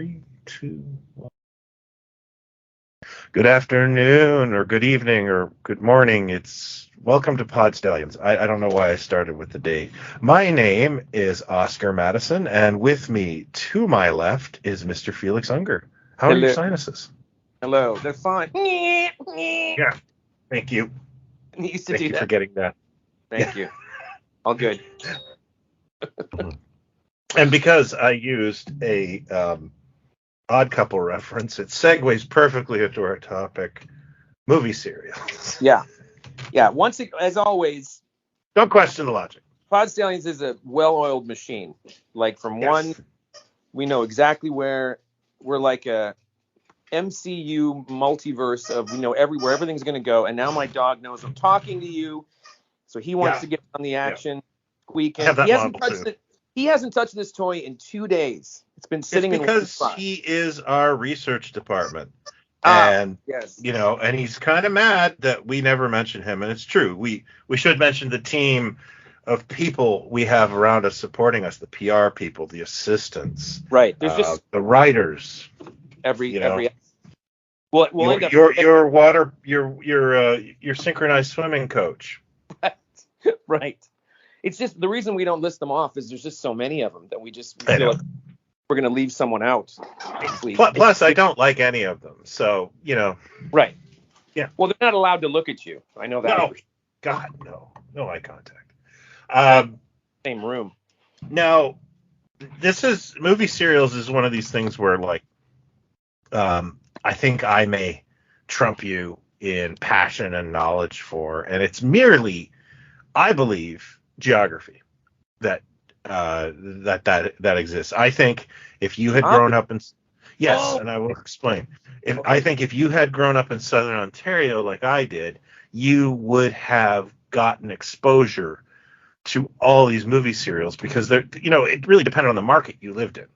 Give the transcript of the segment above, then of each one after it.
3, 2, 1. Good afternoon, or good evening, or good morning. It's welcome to Pod Stallions. I don't know why I started with the date. My name is Oscar Madison, and with me to my left is Mr. Felix Unger. How are your sinuses? Hello, they're fine. Yeah, thank you. You used to Thank do you that. for getting that. Thank you. All good. And because I used a Odd Couple reference, it segues perfectly into our topic, movie serials. Yeah. Once, as always, Don't question the logic. Pod Stallions is a well-oiled machine. Like from one, we know exactly where we're like a MCU multiverse of where everything's going to go. And now my dog knows I'm talking to you, so he wants to get on the action. Squeaking. He hasn't touched this toy in 2 days. It's been sitting in one spot. He is our research department. And and he's kind of mad that we never mention him, and it's true. We should mention the team of people we have around us supporting us, the PR people, the assistants. Right. There's just the writers. Every well, your synchronized swimming coach. Right. It's just the reason we don't list them off is there's just so many of them that we feel like we're going to leave someone out. Plus, I don't like any of them. So, Right. Yeah. Well, they're not allowed to look at you. I know that. No. God, no. No eye contact. Same room. Now, movie serials is one of these things where, I think I may trump you in passion and knowledge for, and it's merely, I believe, geography that exists. I think if you had grown up in and I will explain. If you had grown up in Southern Ontario like I did, you would have gotten exposure to all these movie serials because it really depended on the market you lived in.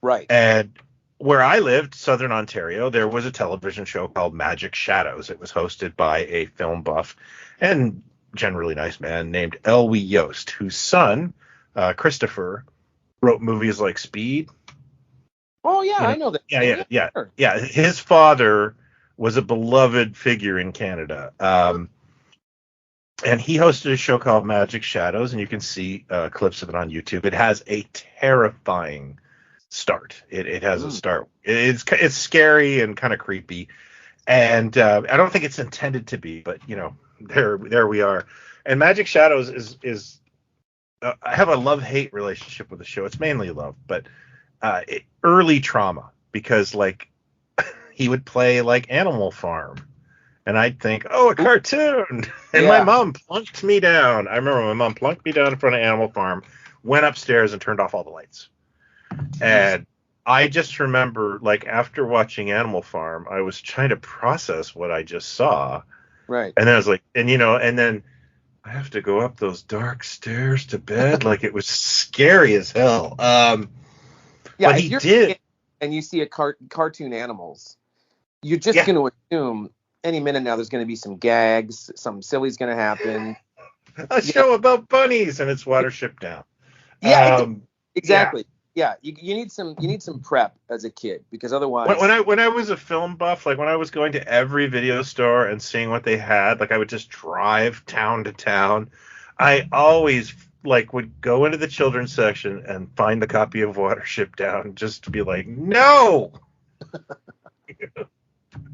Right. And where I lived, Southern Ontario, there was a television show called Magic Shadows. It was hosted by a film buff and generally nice man named Elwy Yoast, whose son, Christopher, wrote movies like Speed. Oh, yeah, I know that. Yeah. His father was a beloved figure in Canada. And he hosted a show called Magic Shadows, and you can see clips of it on YouTube. It has a terrifying start. It has a start. It's scary and kind of creepy. And I don't think it's intended to be, but, there we are. And Magic Shadows is I have a love-hate relationship with the show. It's mainly love, but early trauma because he would play Animal Farm, and I'd think, a cartoon. And my mom plunked me down. I remember my mom plunked me down in front of Animal Farm, went upstairs and turned off all the lights. And I just remember after watching Animal Farm, I was trying to process what I just saw. Right. And then I was like, and then I have to go up those dark stairs to bed. It was scary as hell. But he did. And you see a cartoon animals, you're just going to assume any minute now there's going to be some gags, something silly's going to happen. A show about bunnies and it's Watership Down. Yeah, exactly. Yeah, you need some prep as a kid because otherwise. When I was a film buff, when I was going to every video store and seeing what they had, I would just drive town to town. I always would go into the children's section and find the copy of Watership Down just to be like, no.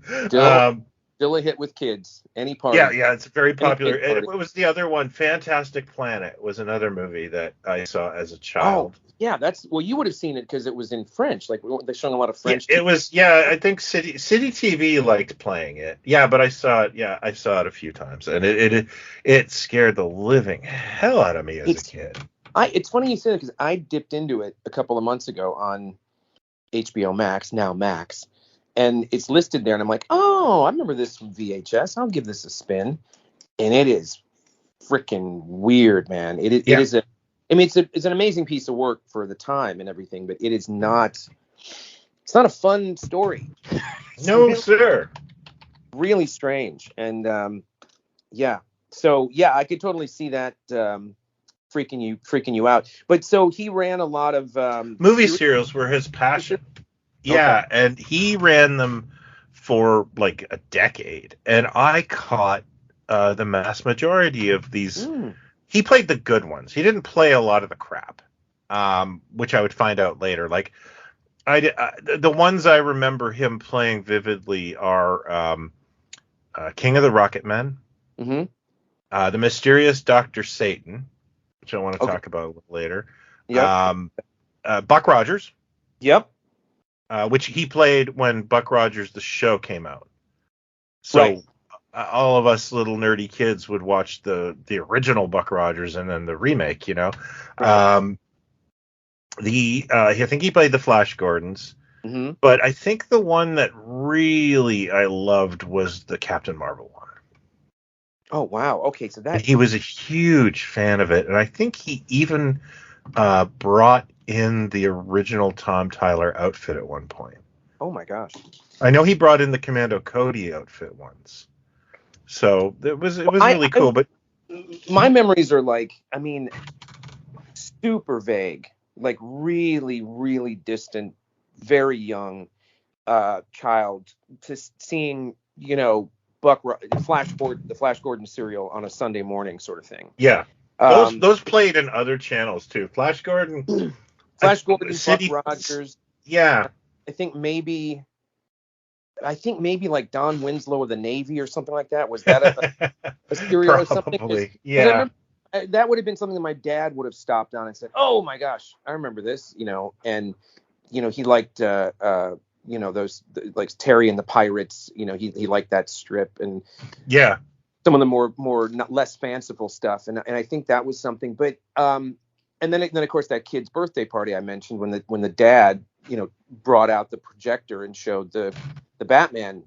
Still a hit with kids. Any part. Yeah, it's very popular. It was the other one. Fantastic Planet was another movie that I saw as a child. Oh, yeah, you would have seen it because it was in French. They're showing a lot of French. It was. Yeah, I think City TV liked playing it. Yeah, but I saw it. Yeah, I saw it a few times, and it scared the living hell out of me as a kid. It's funny you say that because I dipped into it a couple of months ago on HBO Max, now Max. And it's listed there, and I'm like, I remember this from VHS. I'll give this a spin. And it is freaking weird, man. It is it's an amazing piece of work for the time and everything, but it's not a fun story. No, sir. Really strange. And so I could totally see that freaking you out. But so he ran a lot of movie serials were his passion. Yeah, and he ran them for like a decade, and I caught the mass majority of these. He played the good ones. He didn't play a lot of the crap, which I would find out later. Like the ones I remember him playing vividly are King of the Rocket Men, the Mysterious Dr. Satan, which I want to talk about a little later. Yep. Buck Rogers. Yep. Which he played when Buck Rogers the show came out. So all of us little nerdy kids would watch the original Buck Rogers and then the remake, you know. Right. I think he played the Flash Gordons. But I think the one that really I loved was the Captain Marvel one. Oh wow. Okay, so he was a huge fan of it, and I think he even brought in the original Tom Tyler outfit at one point. Oh my gosh. I know he brought in the Commando Cody outfit once. So it was really cool. But my memories are like, I mean, super vague, like really, really distant, very young child to seeing, you know, the Flash Gordon serial on a Sunday morning sort of thing. Yeah. Those played in other channels too. Flash Gordon, Buck Rogers. Yeah. I think maybe like Don Winslow of the Navy or something like that. Was that a serial or something? Yeah. That would have been something that my dad would have stopped on and said, "Oh my gosh, I remember this," you know. And you know, he liked you know, those like Terry and the Pirates. You know, he liked that strip and some of the more less fanciful stuff. And I think that was something. But and then of course that kid's birthday party I mentioned when the dad, you know, brought out the projector and showed the Batman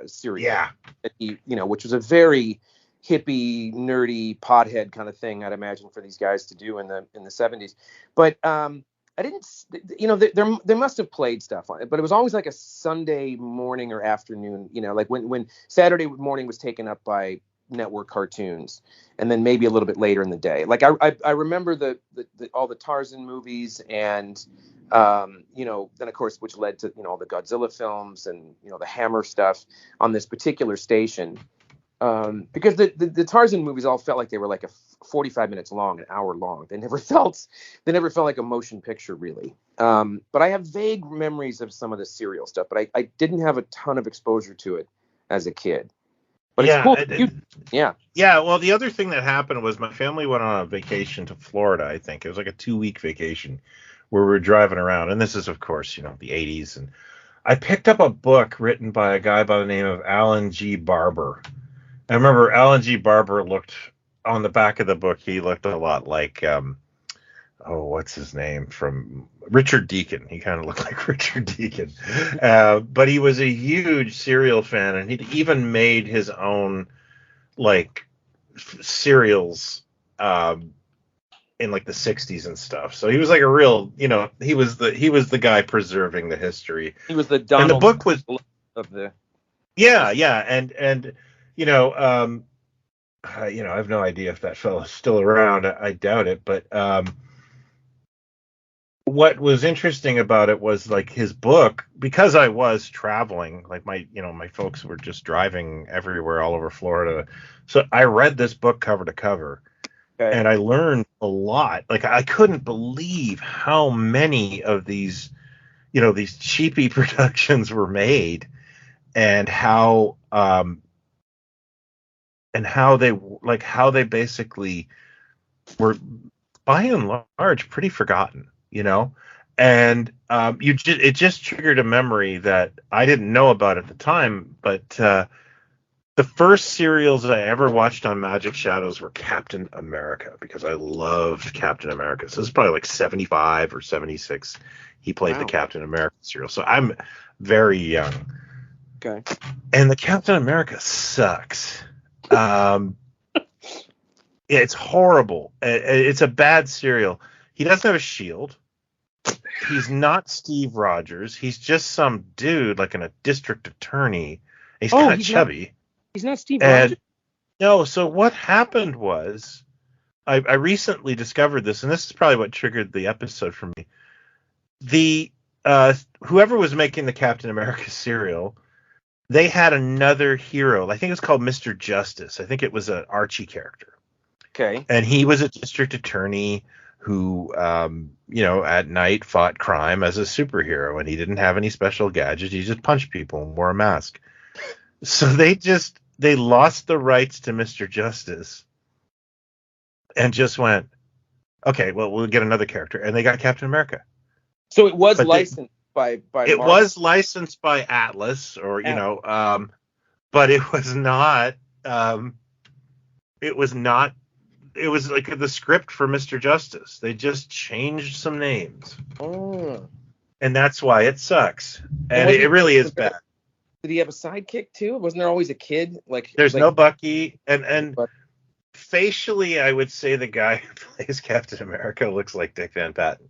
series. Yeah. You know, which was a very hippie, nerdy, pothead kind of thing I'd imagine for these guys to do in the 70s. But I didn't, you know, they must have played stuff on it, but it was always like a Sunday morning or afternoon, you know, like when Saturday morning was taken up by network cartoons, and then maybe a little bit later in the day. Like I remember the all the Tarzan movies, and you know, then of course, which led to, you know, all the Godzilla films and, you know, the Hammer stuff on this particular station. Because the Tarzan movies all felt like they were like 45 minutes long, an hour long. They never felt like a motion picture really. But I have vague memories of some of the serial stuff, but I didn't have a ton of exposure to it as a kid. But it's cool. Yeah. Well, the other thing that happened was my family went on a vacation to Florida. I think it was like a 2-week vacation where we were driving around, and this is of course, you know, the 80s, and I picked up a book written by a guy by the name of Alyn G. Barber. I remember Alyn G. Barber looked on the back of the book. He looked a lot like, what's his name, from Richard Deacon. He kind of looked like Richard Deacon, but he was a huge serial fan, and he'd even made his own like serials in like the 60s and stuff. So he was like a real, you know, he was the guy preserving the history. He was the Donald. And the book was of the. Yeah, and you know, I have no idea if that fellow's still around. I doubt it. But what was interesting about it was like his book, because I was traveling, like my folks were just driving everywhere all over Florida. So I read this book cover to cover, and I learned a lot. Like I couldn't believe how many of these, you know, these cheapy productions were made, and how they basically were by and large pretty forgotten, you know. And it just triggered a memory that I didn't know about at the time, but the first serials that I ever watched on Magic Shadows were Captain America, because I loved Captain America. So this is probably like 75 or 76 he played the Captain America serial, so I'm very young. Okay. And the Captain America sucks. It's horrible. It's a bad serial. He doesn't have a shield. He's not Steve Rogers. He's just some dude, like a district attorney. He's kind of chubby. He's not Steve Rogers? No, so what happened was, I recently discovered this, and this is probably what triggered the episode for me. whoever was making the Captain America cereal, they had another hero. I think it was called Mr. Justice. I think it was an Archie character. Okay. And he was a district attorney who, at night fought crime as a superhero, and he didn't have any special gadgets. He just punched people and wore a mask. So they lost the rights to Mr. Justice and just went, okay, well, we'll get another character. And they got Captain America. So it was licensed by it Marvel. was licensed by Atlas, or but it was not. It was like the script for Mr. Justice. They just changed some names, and that's why it sucks. And it really is bad. Did he have a sidekick too? Wasn't there always a kid? There's no Bucky, and facially, I would say the guy who plays Captain America looks like Dick Van Patten.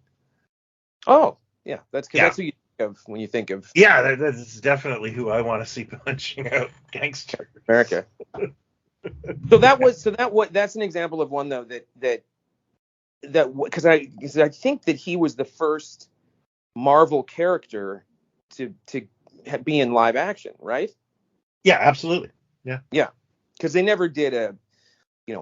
Oh, yeah, that's who you think of when you think of. Yeah, that's definitely who I want to see punching out gangster America. That's an example of one though that because I think that he was the first Marvel character to be in live action, right? Yeah, absolutely. Yeah, because they never did a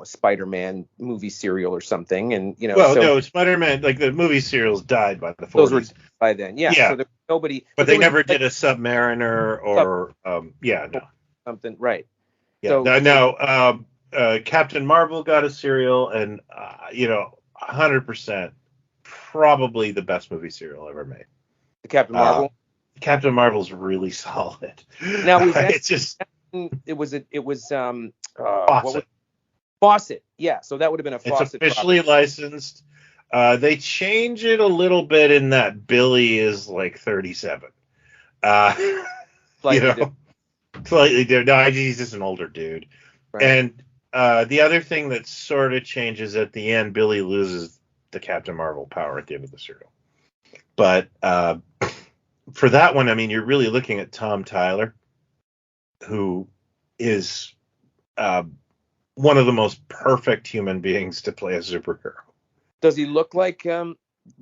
Spider-Man movie serial or something, and no, Spider-Man, like the movie serials died by the 40s. Those were by then, yeah. So there was nobody, but they never did a Submariner or something, right? Yeah, so, Captain Marvel got a serial, and 100% probably the best movie serial ever made. The Captain Marvel. Captain Marvel's really solid. Now it was Fawcett. Yeah, so that would have been a Fawcett. It's officially different. They change it a little bit in that Billy is like 37. Slightly different. No, he's just an older dude. Right. And the other thing that sort of changes at the end, Billy loses the Captain Marvel power at the end of the serial. But for that one, I mean, you're really looking at Tom Tyler, who is one of the most perfect human beings to play a superhero. Does he look like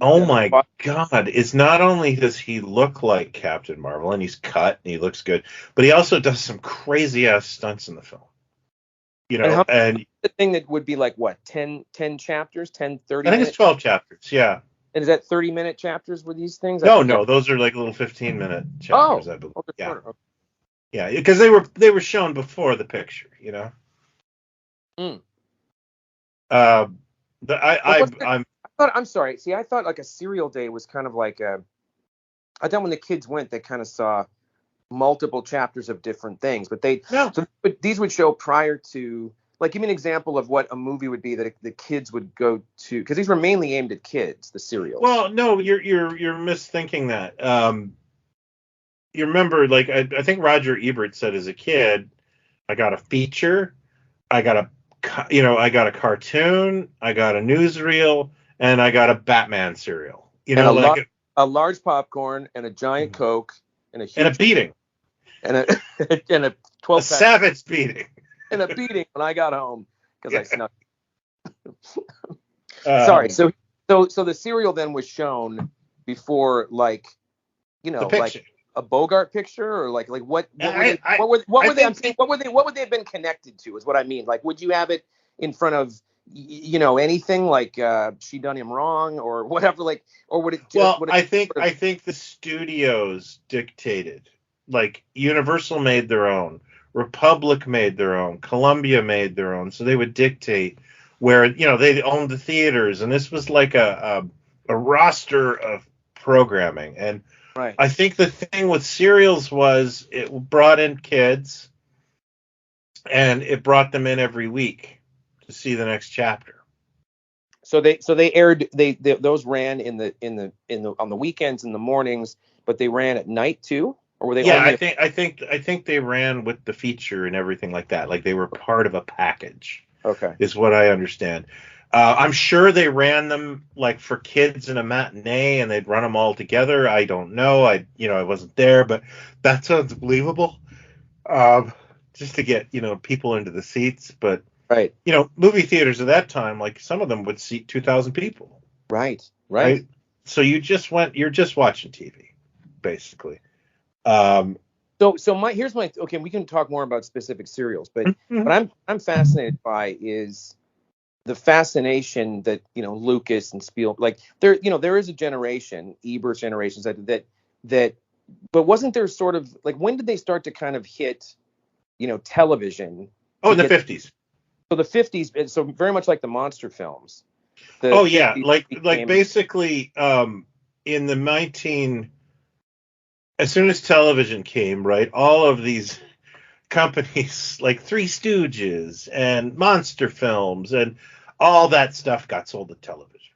oh my God. It's not only does he look like Captain Marvel, and he's cut and he looks good, but he also does some crazy ass stunts in the film. And the thing that would be like what, 10 chapters, 10, 30 I think it's 12 chapters, yeah. And is that 30-minute chapters with these things? No, those are like little 15-minute chapters, I believe. Yeah. Okay. Yeah, because they were shown before the picture, I'm sorry. See, I thought like a serial day was kind of like I thought when the kids went, they kind of saw multiple chapters of different things, but but these would show prior to, like, give me an example of what a movie would be that the kids would go to, because these were mainly aimed at kids, the serials. Well, no, you're misthinking that. You remember, like, I think Roger Ebert said as a kid, I got a feature, I got a cartoon, I got a newsreel, and I got a Batman serial. A large popcorn and a giant Coke and a huge and a beating and a 12 a savage beating and a beating when I got home because I snuck. Sorry. So the serial then was shown before, like, like a Bogart picture, or like what would they have been connected to, is what I mean. Like, would you have it in front of anything like She Done Him Wrong or whatever, like, or would it just, I think the studios dictated, like Universal made their own, Republic made their own, Columbia made their own, so they would dictate where they owned the theaters, and this was like a roster of programming. And right. I think the thing with serials was it brought in kids, and it brought them in every week to see the next chapter. So they aired those ran on the weekends in the mornings, but they ran at night too, or were they? Yeah, I think they ran with the feature and everything like that. Like they were part of a package. Okay, is what I understand. I'm sure they ran them like for kids in a matinee, and they'd run them all together. I don't know. I wasn't there, but that sounds believable. Just to get people into the seats, but right. Movie theaters at that time, like some of them would seat 2,000 people. Right. So you're just watching TV. basically. Um, Here's my okay. We can talk more about specific serials, but what I'm fascinated by is the fascination that Lucas and Spielberg, like there is a generation, Ebert's generations that but wasn't there sort of like, when did they start to kind of hit television? in the 50s. So the 50s, so very much like the monster films. Like basically in the as soon as television came, right, all of these companies like Three Stooges and monster films and all that stuff got sold to television.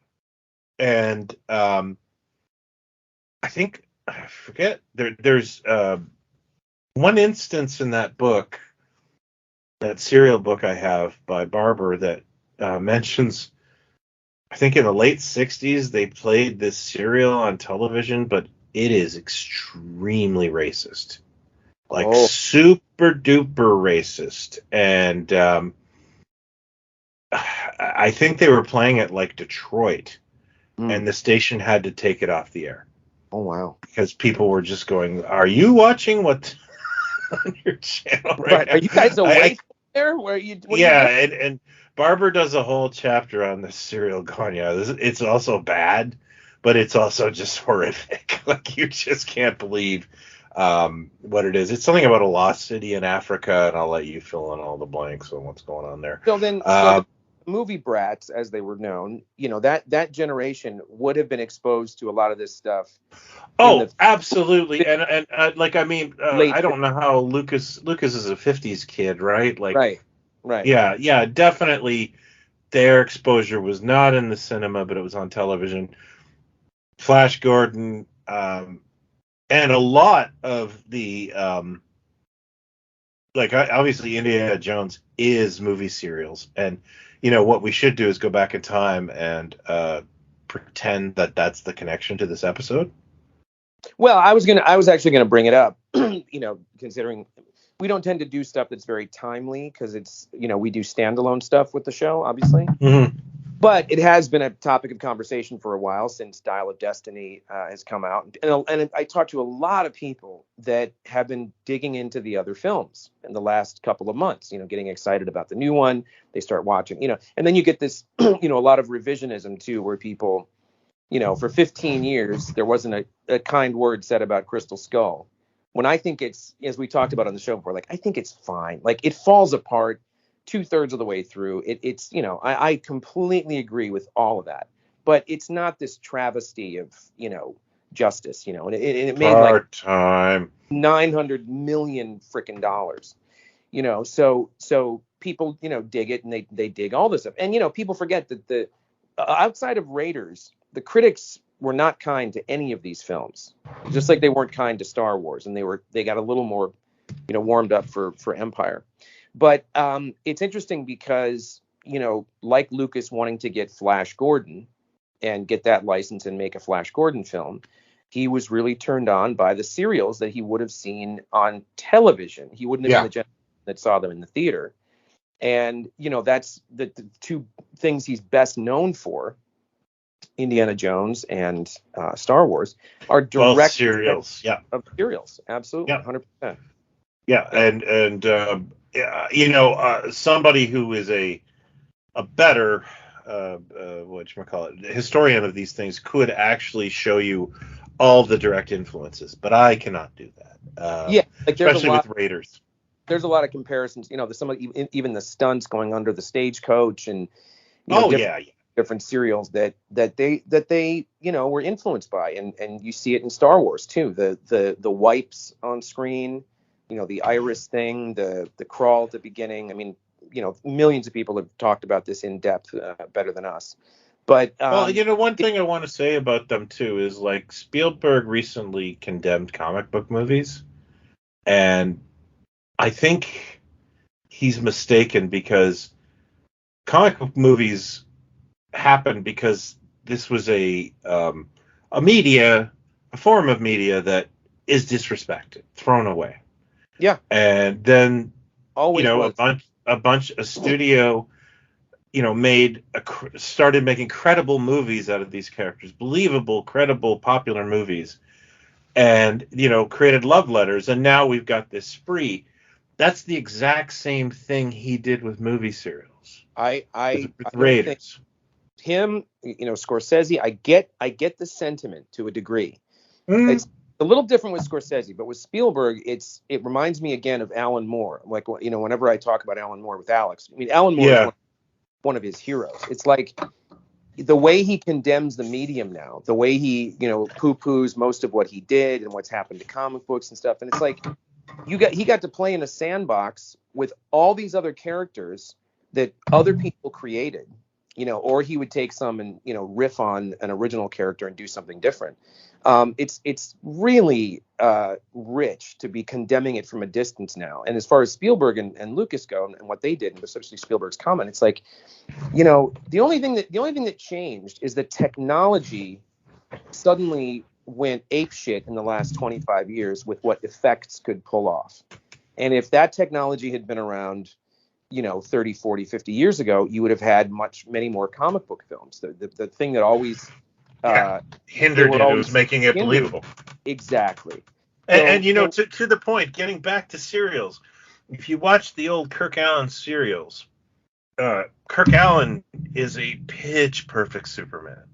And I forget, there's one instance in that book, that serial book I have by Barber, that mentions, I think in the late 60s they played this serial on television, but it is extremely racist. Like super duper racist. And I think they were playing it like Detroit, and the station had to take it off the air. Oh, wow. Because people were just going, "Are you watching what on your channel right now? Are you guys awake there? And Barber does a whole chapter on this serial going, it's also bad, but it's also just horrific. Like, you just can't believe what it is. It's something about a lost city in Africa, and I'll let you fill in all the blanks on what's going on there. So the movie brats, as they were known, that generation would have been exposed to a lot of this stuff. Absolutely. And like, I mean, I don't know how Lucas is a 50s kid, right? Like, right. Yeah, definitely their exposure was not in the cinema, but it was on television. Flash Gordon, and a lot of the obviously Indiana Jones is movie serials, and what we should do is go back in time and pretend that that's the connection to this episode. Well, I was actually gonna bring it up, considering we don't tend to do stuff that's very timely, because it's we do standalone stuff with the show, obviously. Mm-hmm. But it has been a topic of conversation for a while since Dial of Destiny has come out. And I talked to a lot of people that have been digging into the other films in the last couple of months, getting excited about the new one. They start watching, and then you get this, a lot of revisionism too, where people, for 15 years, there wasn't a kind word said about Crystal Skull. When I think it's, as we talked about on the show before, like, I think it's fine. Like, it falls apart 2/3 of the way through. It's I completely agree with all of that, but it's not this travesty of justice, and it made like time $900 million freaking dollars, so people dig it, and they dig all this stuff, and people forget that the outside of Raiders, the critics were not kind to any of these films, just like they weren't kind to Star Wars, and they got a little more warmed up for Empire. But it's interesting because, like Lucas wanting to get Flash Gordon and get that license and make a Flash Gordon film, he was really turned on by the serials that he would have seen on television. He wouldn't have been the generation that saw them in the theater. And, that's the two things he's best known for, Indiana Jones and Star Wars, are direct serials. Of serials. Absolutely. 100%. Yeah. And somebody who is a better historian of these things could actually show you all the direct influences, but I cannot do that. Especially with Raiders. There's a lot of comparisons. There's some of even the stunts going under the stagecoach, and different serials that they were influenced by, and you see it in Star Wars too. The wipes on screen. The iris thing, the crawl at the beginning. I mean, millions of people have talked about this in depth, better than us. But one thing I want to say about them too is, like, Spielberg recently condemned comic book movies, and I think he's mistaken, because comic book movies happened because this was a form of media that is disrespected, thrown away. Yeah. And then, always a studio, started making credible movies out of these characters, believable, credible, popular movies. and created love letters, and now we've got this spree. That's the exact same thing he did with movie serials. I With don't think Raiders. him, Scorsese, I get the sentiment to a degree. Mm. It's a little different with Scorsese, but with Spielberg, it reminds me again of Alan Moore. Like, whenever I talk about Alan Moore with Alex, I mean, Alan Moore is one of his heroes. It's like the way he condemns the medium now, the way he, poo-poos most of what he did and what's happened to comic books and stuff. And it's like, he got to play in a sandbox with all these other characters that other people created, or he would take some and, riff on an original character and do something different. It's really rich to be condemning it from a distance now. And as far as Spielberg and Lucas go and what they did, and especially Spielberg's comment, it's like, the only thing that changed is that technology suddenly went apeshit in the last 25 years with what effects could pull off. And if that technology had been around, 30, 40, 50 years ago, you would have had many more comic book films. The thing that always hindered it was making it believable. Exactly. And to the point, getting back to serials, if you watch the old Kirk Alyn serials, Kirk Alyn is a pitch perfect Superman.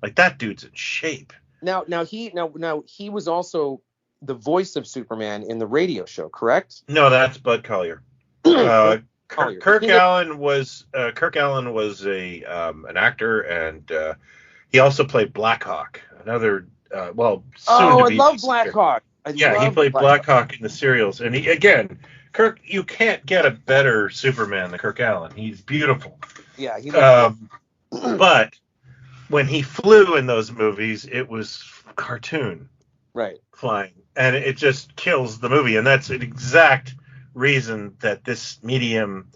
Like, that dude's in shape. Now he was also the voice of Superman in the radio show, correct? No, that's Bud Collyer. Kirk Alyn was an actor, and he also played Blackhawk, another soon to be. I love Blackhawk. He played Blackhawk in the serials, and Kirk, you can't get a better Superman than Kirk Alyn. He's beautiful. Yeah, but when he flew in those movies, it was cartoon, right? Flying, and it just kills the movie, and that's an exact reason that this medium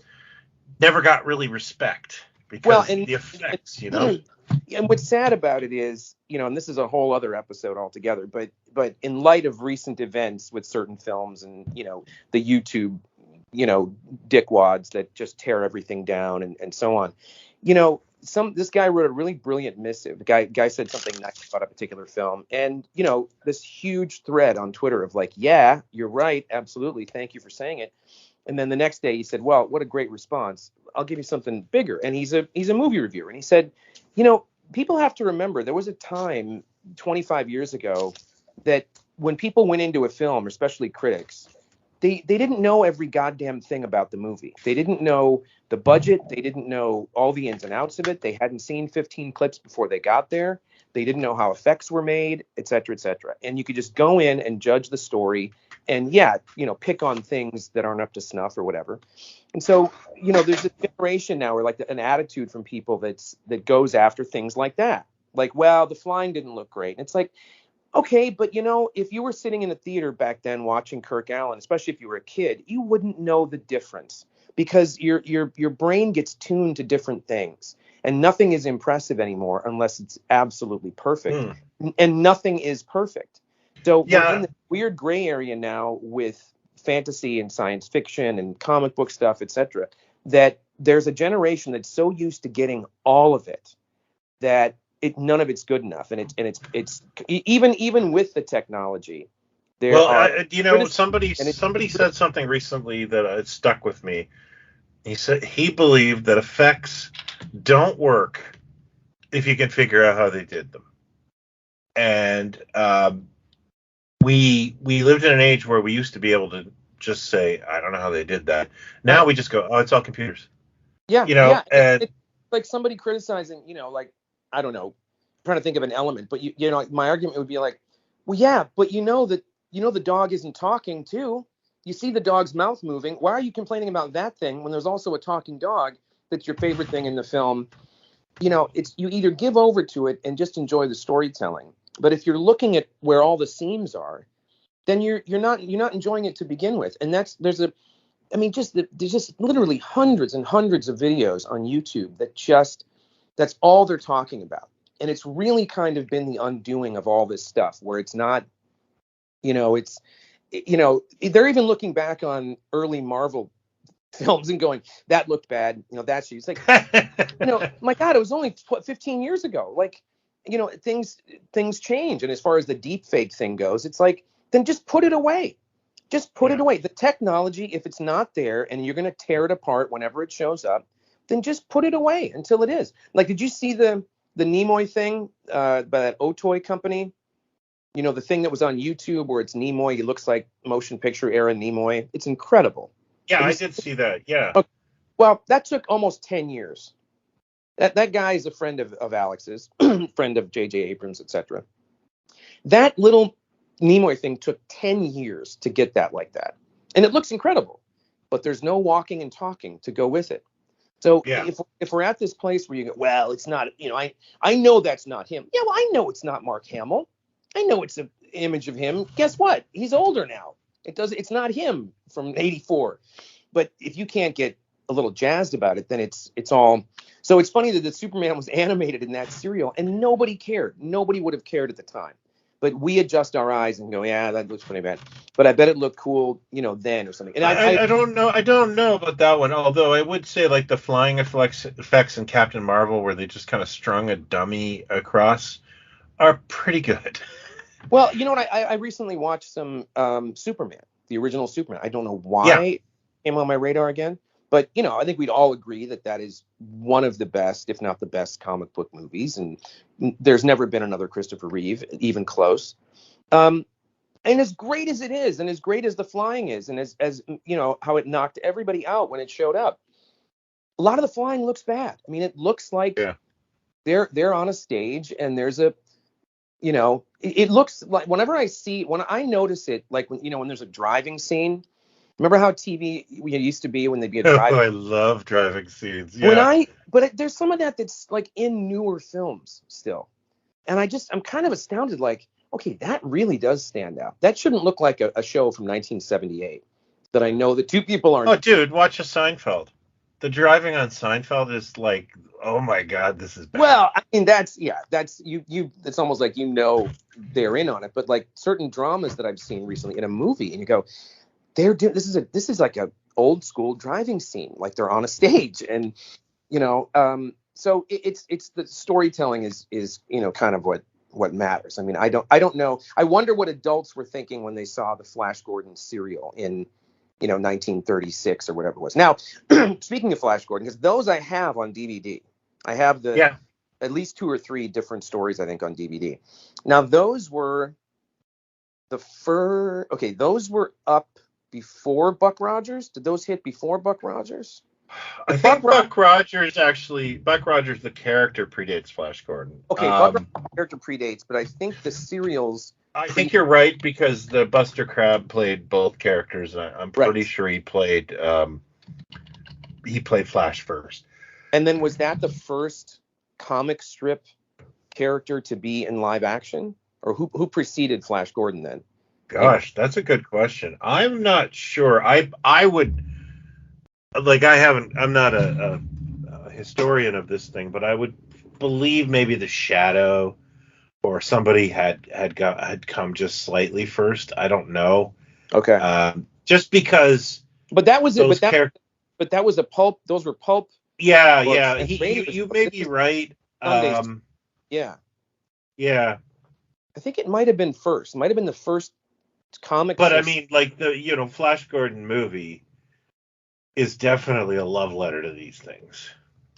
never got really respect, because the effects, And what's sad about it is, and this is a whole other episode altogether, but in light of recent events with certain films and, the YouTube, dickwads that just tear everything down and so on, this guy wrote a really brilliant missive. The guy said something nice about a particular film, and, this huge thread on Twitter of like, yeah, you're right. Absolutely. Thank you for saying it. And then the next day he said, well, what a great response. I'll give you something bigger. And he's a movie reviewer. And he said, people have to remember there was a time 25 years ago that when people went into a film, especially critics, they didn't know every goddamn thing about the movie. They didn't know the budget. They didn't know all the ins and outs of it. They hadn't seen 15 clips before they got there. They didn't know how effects were made, et cetera, et cetera. And you could just go in and judge the story and, pick on things that aren't up to snuff or whatever. And so, there's a generation now, or like an attitude from people that goes after things like that. Like, well, the flying didn't look great. And it's like, okay, but if you were sitting in a theater back then watching Kirk Alyn, especially if you were a kid, you wouldn't know the difference, because your brain gets tuned to different things, and nothing is impressive anymore unless it's absolutely perfect. And nothing is perfect. So we're in the weird gray area now with fantasy and science fiction and comic book stuff, etc., that there's a generation that's so used to getting all of it that none of it's good enough. And it's even with the technology. Somebody said something recently that stuck with me. He said he believed that effects don't work if you can figure out how they did them. And we lived in an age where we used to be able to just say, I don't know how they did that. Now we just go, oh, it's all computers. Yeah. And it's like somebody criticizing, like, I don't know, I'm trying to think of an element, but my argument would be like, well, yeah, but the dog isn't talking too. You see the dog's mouth moving. Why are you complaining about that thing when there's also a talking dog that's your favorite thing in the film? It's, you either give over to it and just enjoy the storytelling. But if you're looking at where all the seams are, then you're not enjoying it to begin with. And there's just literally hundreds and hundreds of videos on YouTube that's all they're talking about. And it's really kind of been the undoing of all this stuff, where it's not, they're even looking back on early Marvel films and going, that looked bad. That's it's like, my God, it was only 15 years ago. Like, things change. And as far as the deep fake thing goes, it's like, then just put it away. Just put it away. The technology, if it's not there and you're going to tear it apart whenever it shows up, then just put it away until it is. Like, did you see the Nimoy thing by that Otoy company? The thing that was on YouTube where it's Nimoy. He looks like motion picture era Nimoy. It's incredible. Yeah, I did see that. Yeah. Okay. Well, that took almost 10 years. That guy is a friend of Alex's, friend of J.J. Abrams, etc. That little Nimoy thing took 10 years to get that like that. And it looks incredible, but there's no walking and talking to go with it. So if we're at this place where you go, well, it's not, I know that's not him. Yeah, well, I know it's not Mark Hamill. I know it's an image of him. Guess what? He's older now. It's not him from 84. But if you can't get a little jazzed about it, then it's all. So it's funny that the Superman was animated in that serial and nobody cared. Nobody would have cared at the time. But we adjust our eyes and go, yeah, that looks pretty bad. But I bet it looked cool, then or something. And I don't know. I don't know about that one. Although I would say like the flying effects in Captain Marvel, where they just kind of strung a dummy across, are pretty good. Well, you know what? I recently watched some Superman, the original Superman. I don't know why it came on my radar again. But, I think we'd all agree that is one of the best, if not the best, comic book movies. And there's never been another Christopher Reeve, even close. And as great as it is, and as great as the flying is, and as how it knocked everybody out when it showed up, a lot of the flying looks bad. I mean, it looks like they're on a stage and there's a, it looks like when I notice it, like when there's a driving scene. Remember how TV used to be when they'd be a driving? Oh, I love driving scenes. Yeah. But there's some of that's like in newer films still, and I'm kind of astounded. Like, okay, that really does stand out. That shouldn't look like a show from 1978 that I know the two people aren't. Oh, dude, watch a Seinfeld. The driving on Seinfeld is like, oh my God, this is bad. Well, I mean, that's you. It's almost like they're in on it. But like certain dramas that I've seen recently in a movie, and you go, they're doing this is like a old school driving scene, like they're on a stage, and so it's the storytelling is kind of what matters. I mean, I don't know. I wonder what adults were thinking when they saw the Flash Gordon serial in 1936 or whatever it was. Now, speaking of Flash Gordon, because those I have on DVD, I have at least 2 or 3 different stories I think on DVD. Now those were those were up before Buck Rogers? Did those hit before Buck Rogers? I think Buck Rogers, the character predates Flash Gordon. Okay, Buck Rogers, the character predates, but I think the serials. I think you're right because the Buster Crabbe played both characters. I'm pretty sure he played Flash first. And then was that the first comic strip character to be in live action, or who preceded Flash Gordon then? Gosh, that's a good question. I'm not sure. I would I'm not a historian of this thing, but I would believe maybe the Shadow or somebody had come just slightly first. I don't know. Okay. Just because. But that was it. But that was a pulp. Those were pulp. Yeah. You may be right. Yeah. Yeah. I think it might have been first. It might have been the first comic. But I mean, like the Flash Gordon movie is definitely a love letter to these things.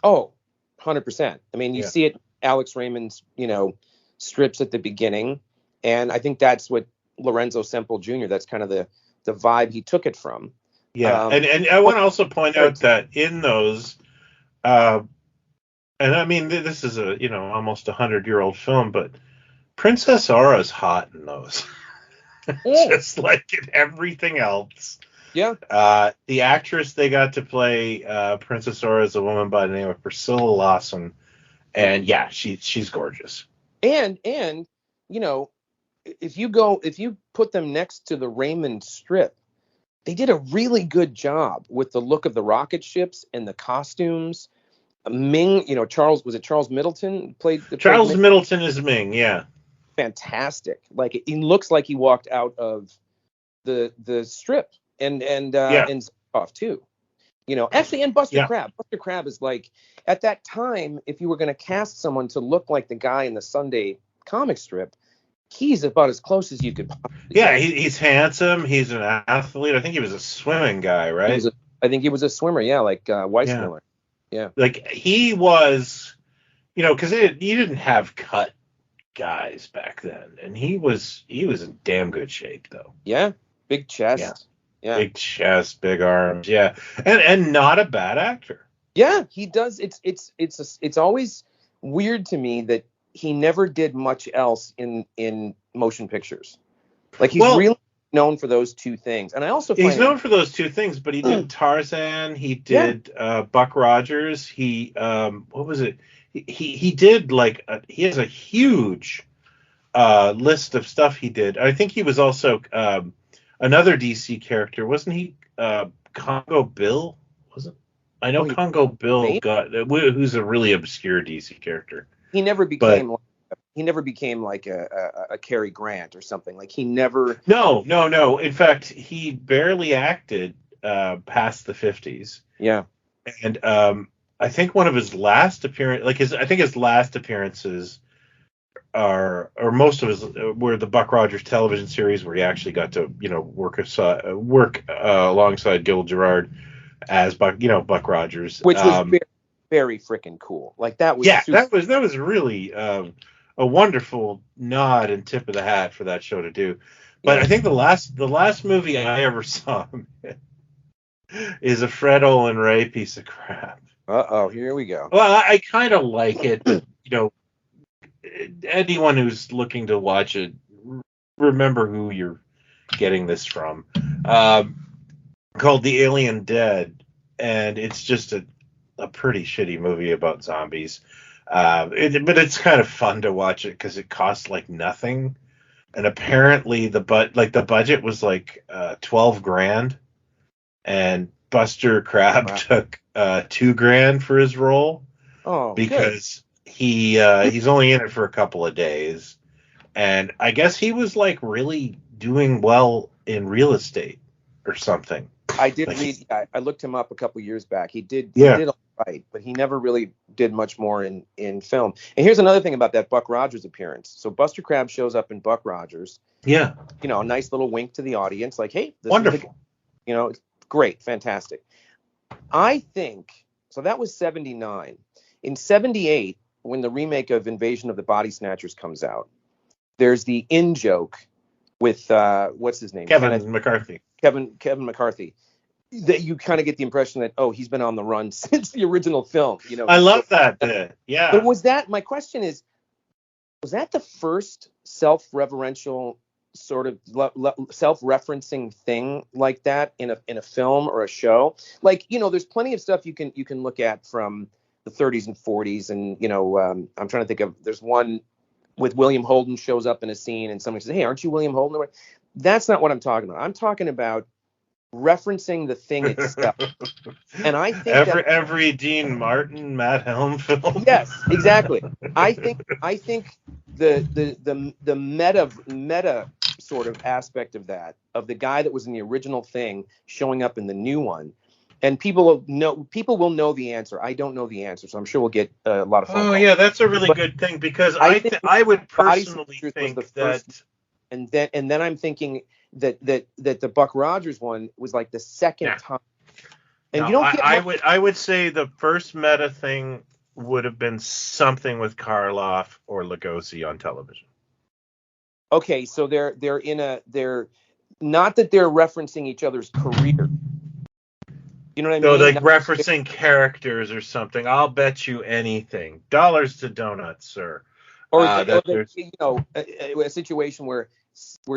Oh, 100%. I mean, you see it, Alex Raymond's, strips at the beginning. And I think that's what Lorenzo Semple Jr., that's kind of the vibe he took it from. Yeah. And I want to also point out that in those, and I mean, this is almost 100-year-old film, but Princess Aura's hot in those. Just like in everything else. Yeah. The actress they got to play Princess Aura is a woman by the name of Priscilla Lawson, and she's gorgeous. And if you put them next to the Raymond strip, they did a really good job with the look of the rocket ships and the costumes. Ming, Charles Middleton played Charles Middleton is Ming, yeah. Fantastic. Like it looks like he walked out of the strip and off too. Actually, and Buster Yeah. Crabbe. Buster Crabbe is like, at that time, if you were going to cast someone to look like the guy in the Sunday comic strip, he's about as close as you could possibly Yeah, get. he's handsome. He's an athlete. I think he was a swimming guy, right? I think he was a swimmer, yeah, like Weissmuller. Yeah. Like he was, because you didn't have cut guys back then, and he was in damn good shape though. Yeah, big chest. Yeah. Big chest, big arms. Yeah, and not a bad actor. Yeah, he does. It's always weird to me that he never did much else in motion pictures. Like he's really known for those two things. And I also find he's known for those two things, but he did Tarzan, he did Buck Rogers, he what was it? He did he has a huge list of stuff he did. I think he was also another DC character, wasn't he? Congo Bill, wasn't? I know Congo Bill who's a really obscure DC character. He never became like a Cary Grant or something. Like he never. No. In fact, he barely acted past the 50s. Yeah. And I think one of his last his last appearances or most of his were the Buck Rogers television series, where he actually got to work alongside Gil Gerard as Buck Rogers, which was very, very freaking cool. Like that was that was really a wonderful nod and tip of the hat for that show to do. But I think the last movie I ever saw him in is a Fred Olin Ray piece of crap. Here we go. Well, I kind of like it. Anyone who's looking to watch it, remember who you're getting this from. Called The Alien Dead, and it's just a pretty shitty movie about zombies. But it's kind of fun to watch it because it costs like nothing, and apparently the budget was like $12,000, and Buster Crabbe took $2,000 for his role. Oh, because he's only in it for a couple of days, and I guess he was like really doing well in real estate or something. I did read. I looked him up a couple years back. He did all right, but he never really did much more in film. And here's another thing about that Buck Rogers appearance. So Buster Crabbe shows up in Buck Rogers. Yeah. A nice little wink to the audience, like, hey, this wonderful. It's great, fantastic. I think so. That was 79. In 78, when the remake of Invasion of the Body Snatchers comes out, there's the in joke with what's his name? Kevin McCarthy. Kevin McCarthy. That you kind of get the impression that he's been on the run since the original film. I love that bit. Yeah. But was that the first self-referential sort of self-referencing thing like that in a film or a show? Like, there's plenty of stuff you can look at from the 30s and 40s, and I'm trying to think of. There's one with William Holden shows up in a scene, and somebody says, "Hey, aren't you William Holden?" That's not what I'm talking about. I'm talking about referencing the thing itself. And I think every Dean Martin, Matt Helm film. Yes, exactly. I think the meta sort of aspect of that, of the guy that was in the original thing showing up in the new one. And people will know the answer. I don't know the answer, so I'm sure we'll get a lot of phone calls. Yeah, that's a really good thing, because I would personally think that. And then I'm thinking that the Buck Rogers one was like the second time. And I would say the first meta thing would have been something with Karloff or Lugosi on television. Okay, so they're not that they're referencing each other's career. You know what I mean? So like referencing characters or something. I'll bet you anything. Dollars to donuts, sir. Or a situation where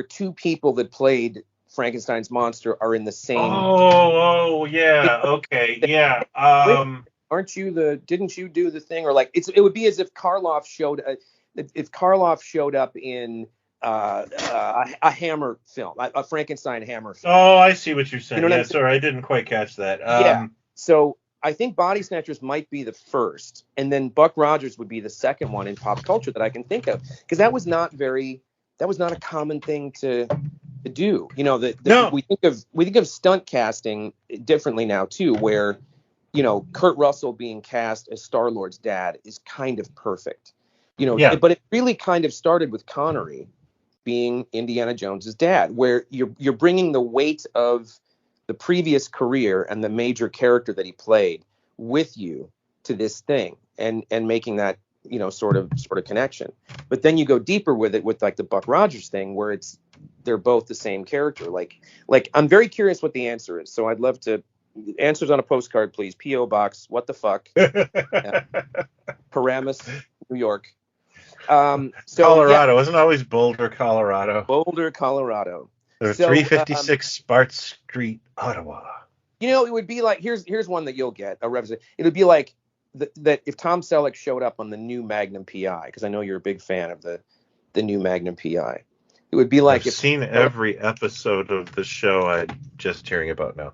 two people that played Frankenstein's monster are in the same. Oh yeah. Okay. Yeah. Didn't you do the thing? Or like it would be as if Karloff showed up in a Hammer film, a Frankenstein Hammer film. Oh, I see what you're saying. Yeah, sorry, I didn't quite catch that. Yeah. So I think Body Snatchers might be the first, and then Buck Rogers would be the second one in pop culture that I can think of, because that was not a common thing to to do. You know, No. we think of stunt casting differently now too, where, you know, Kurt Russell being cast as Star-Lord's dad is kind of perfect. You know, Yeah. but it really kind of started with Connery being Indiana Jones's dad, where you're bringing the weight of the previous career and the major character that he played with you to this thing, and making that, you know, sort of connection. But then you go deeper with it with like the Buck Rogers thing, where they're both the same character. Like I'm very curious what the answer is. So I'd love to answers on a postcard, please. P.O. Box. What the fuck? Paramus, New York. So Colorado. Wasn't it always Boulder, Colorado? Boulder, Colorado. Or 356 Spart Street, Ottawa. You know, it would be like, here's one that you'll get a represent. It would be like that if Tom Selleck showed up on the new Magnum PI, because I know you're a big fan of the new Magnum PI. It would be like I've seen every episode of the show I'm just hearing about now.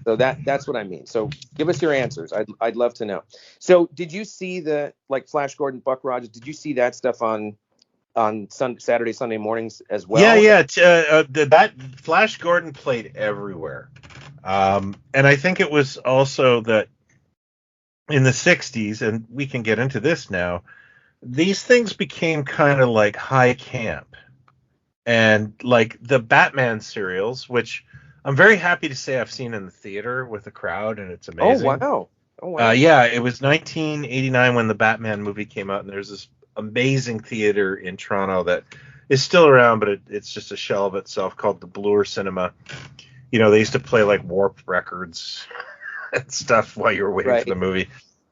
So that's what I mean. So give us your answers. I'd love to know. So did you see the, like, Flash Gordon, Buck Rogers? Did you see that stuff on Saturday, Sunday mornings as well? Yeah. That Flash Gordon played everywhere. And I think it was also that in the 60s, and we can get into this now, these things became kind of like high camp. And like the Batman serials, which I'm very happy to say I've seen in the theater with a crowd, and it's amazing. Oh, wow. Yeah, it was 1989 when the Batman movie came out, and there's this amazing theater in Toronto that is still around, but it's just a shell of itself, called the Bloor Cinema. You know, they used to play like Warped records and stuff while you were waiting for the movie.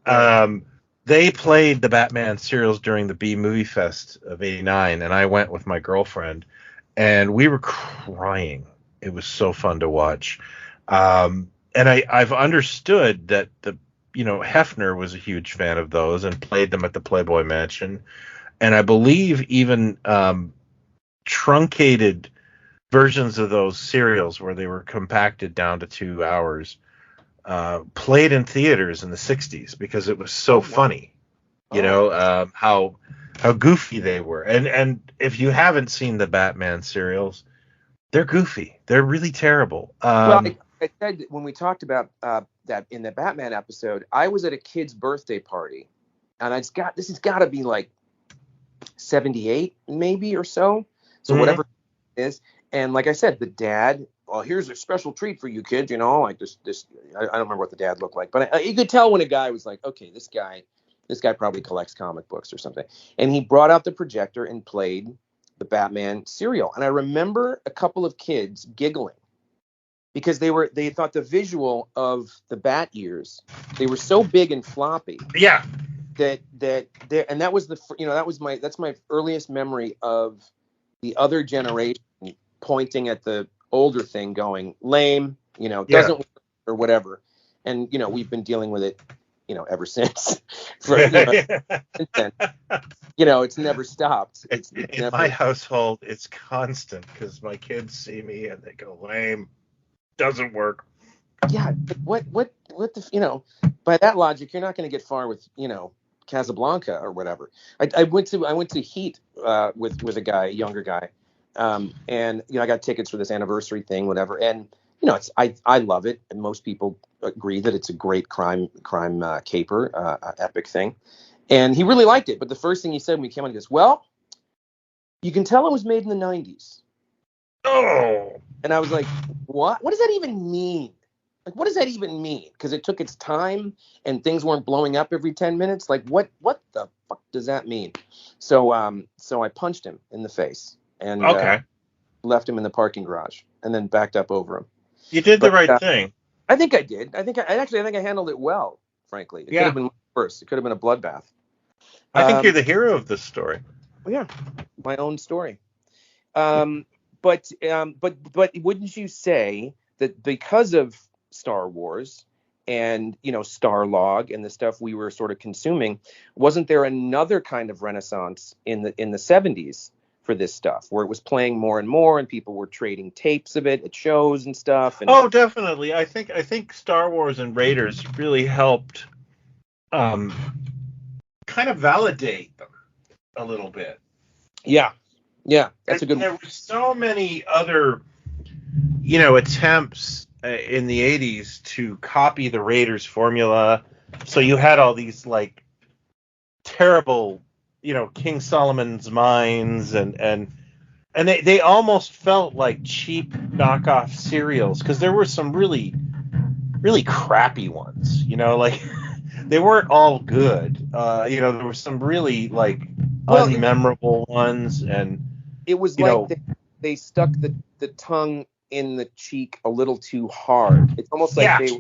Right. They played the Batman serials during the B Movie Fest of '89, and I went with my girlfriend, and we were crying. It was so fun to watch. And I've understood that Hefner was a huge fan of those and played them at the Playboy Mansion. And I believe even truncated versions of those serials, where they were compacted down to 2 hours, played in theaters in the 60s because it was so funny. How goofy they were. And if you haven't seen the Batman serials, they're goofy. They're really terrible. Well, I said when we talked about that in the Batman episode, I was at a kid's birthday party, and this has got to be like 78 maybe or so. So whatever it is. And like I said, the dad, well, here's a special treat for you kids, like this. I don't remember what the dad looked like, but you could tell when a guy was like, okay, this guy probably collects comic books or something. And he brought out the projector and played the Batman serial. And I remember a couple of kids giggling because they thought the visual of the bat ears, they were so big and floppy. Yeah. And that was that's my earliest memory of the other generation pointing at the older thing going, lame, doesn't work or whatever. And, we've been dealing with it, ever since. Since then. It's never stopped. In my household, it's constant because my kids see me and they go, lame, doesn't work. Yeah, but what the, by that logic, you're not going to get far with, Casablanca or whatever. I went to Heat with a younger guy. And I got tickets for this anniversary thing, whatever. And I love it, and most people agree that it's a great crime caper, epic thing. And he really liked it. But the first thing he said when we came on, he goes, "Well, you can tell it was made in the '90s." Oh. And I was like, "What? What does that even mean? Like, what does that even mean? Because it took its time, and things weren't blowing up every 10 minutes. Like, what the fuck does that mean?" So I punched him in the face. And left him in the parking garage and then backed up over him. You did the right thing. I think I did. I think I handled it well, frankly. It could have been worse. It could have been a bloodbath. I think you're the hero of this story. Yeah, my own story. But wouldn't you say that because of Star Wars and Starlog and the stuff we were sort of consuming, wasn't there another kind of renaissance in the 70s? For this stuff, where it was playing more and more, and people were trading tapes of it at shows and stuff. And definitely. I think Star Wars and Raiders really helped, kind of validate them a little bit. Yeah. Yeah, that's a good There one. were so many other, attempts in the 80s to copy the Raiders formula. So you had all these like terrible, King Solomon's Mines and they almost felt like cheap knockoff serials because there were some really really crappy ones, like they weren't all good. There were some really like Well, unmemorable ones and it was you like know they stuck the tongue in the cheek a little too hard. It's almost like yeah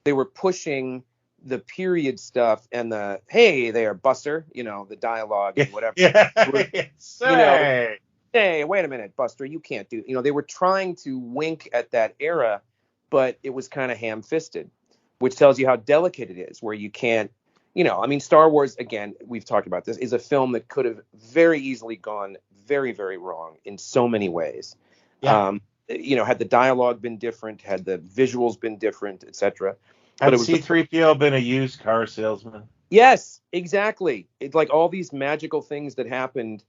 they were pushing the period stuff and the hey there Buster, the dialogue yeah and whatever. yeah You know, say hey, wait a minute, Buster, you can't do. They were trying to wink at that era, but it was kind of ham-fisted, which tells you how delicate it is, where you can't. I mean, Star Wars, again, we've talked about this, is a film that could have very easily gone very, very wrong in so many ways. yeah. Had the dialogue been different, had the visuals been different, etc. But Had it was C-3PO been a used car salesman? yes, exactly. It's like all these magical things that happened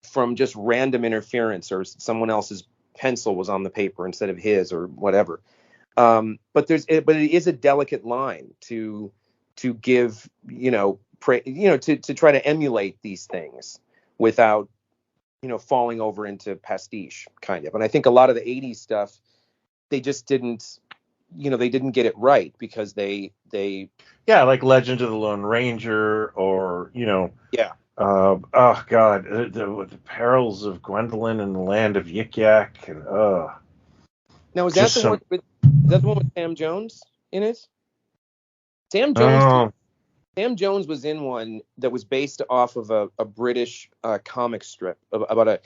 from just random interference, or someone else's pencil was on the paper instead of his, or whatever. But it is a delicate line to give, to try to emulate these things without, falling over into pastiche kind of. And I think a lot of the 80s stuff, they just didn't, they didn't get it right because they Yeah, like Legend of the Lone Ranger, or yeah. oh God, the perils of Gwendolyn and the land of Yik Yak, and Now is just some. that the one with Sam Jones in it? Sam Jones Oh, Sam Jones was in one that was based off of a British comic strip about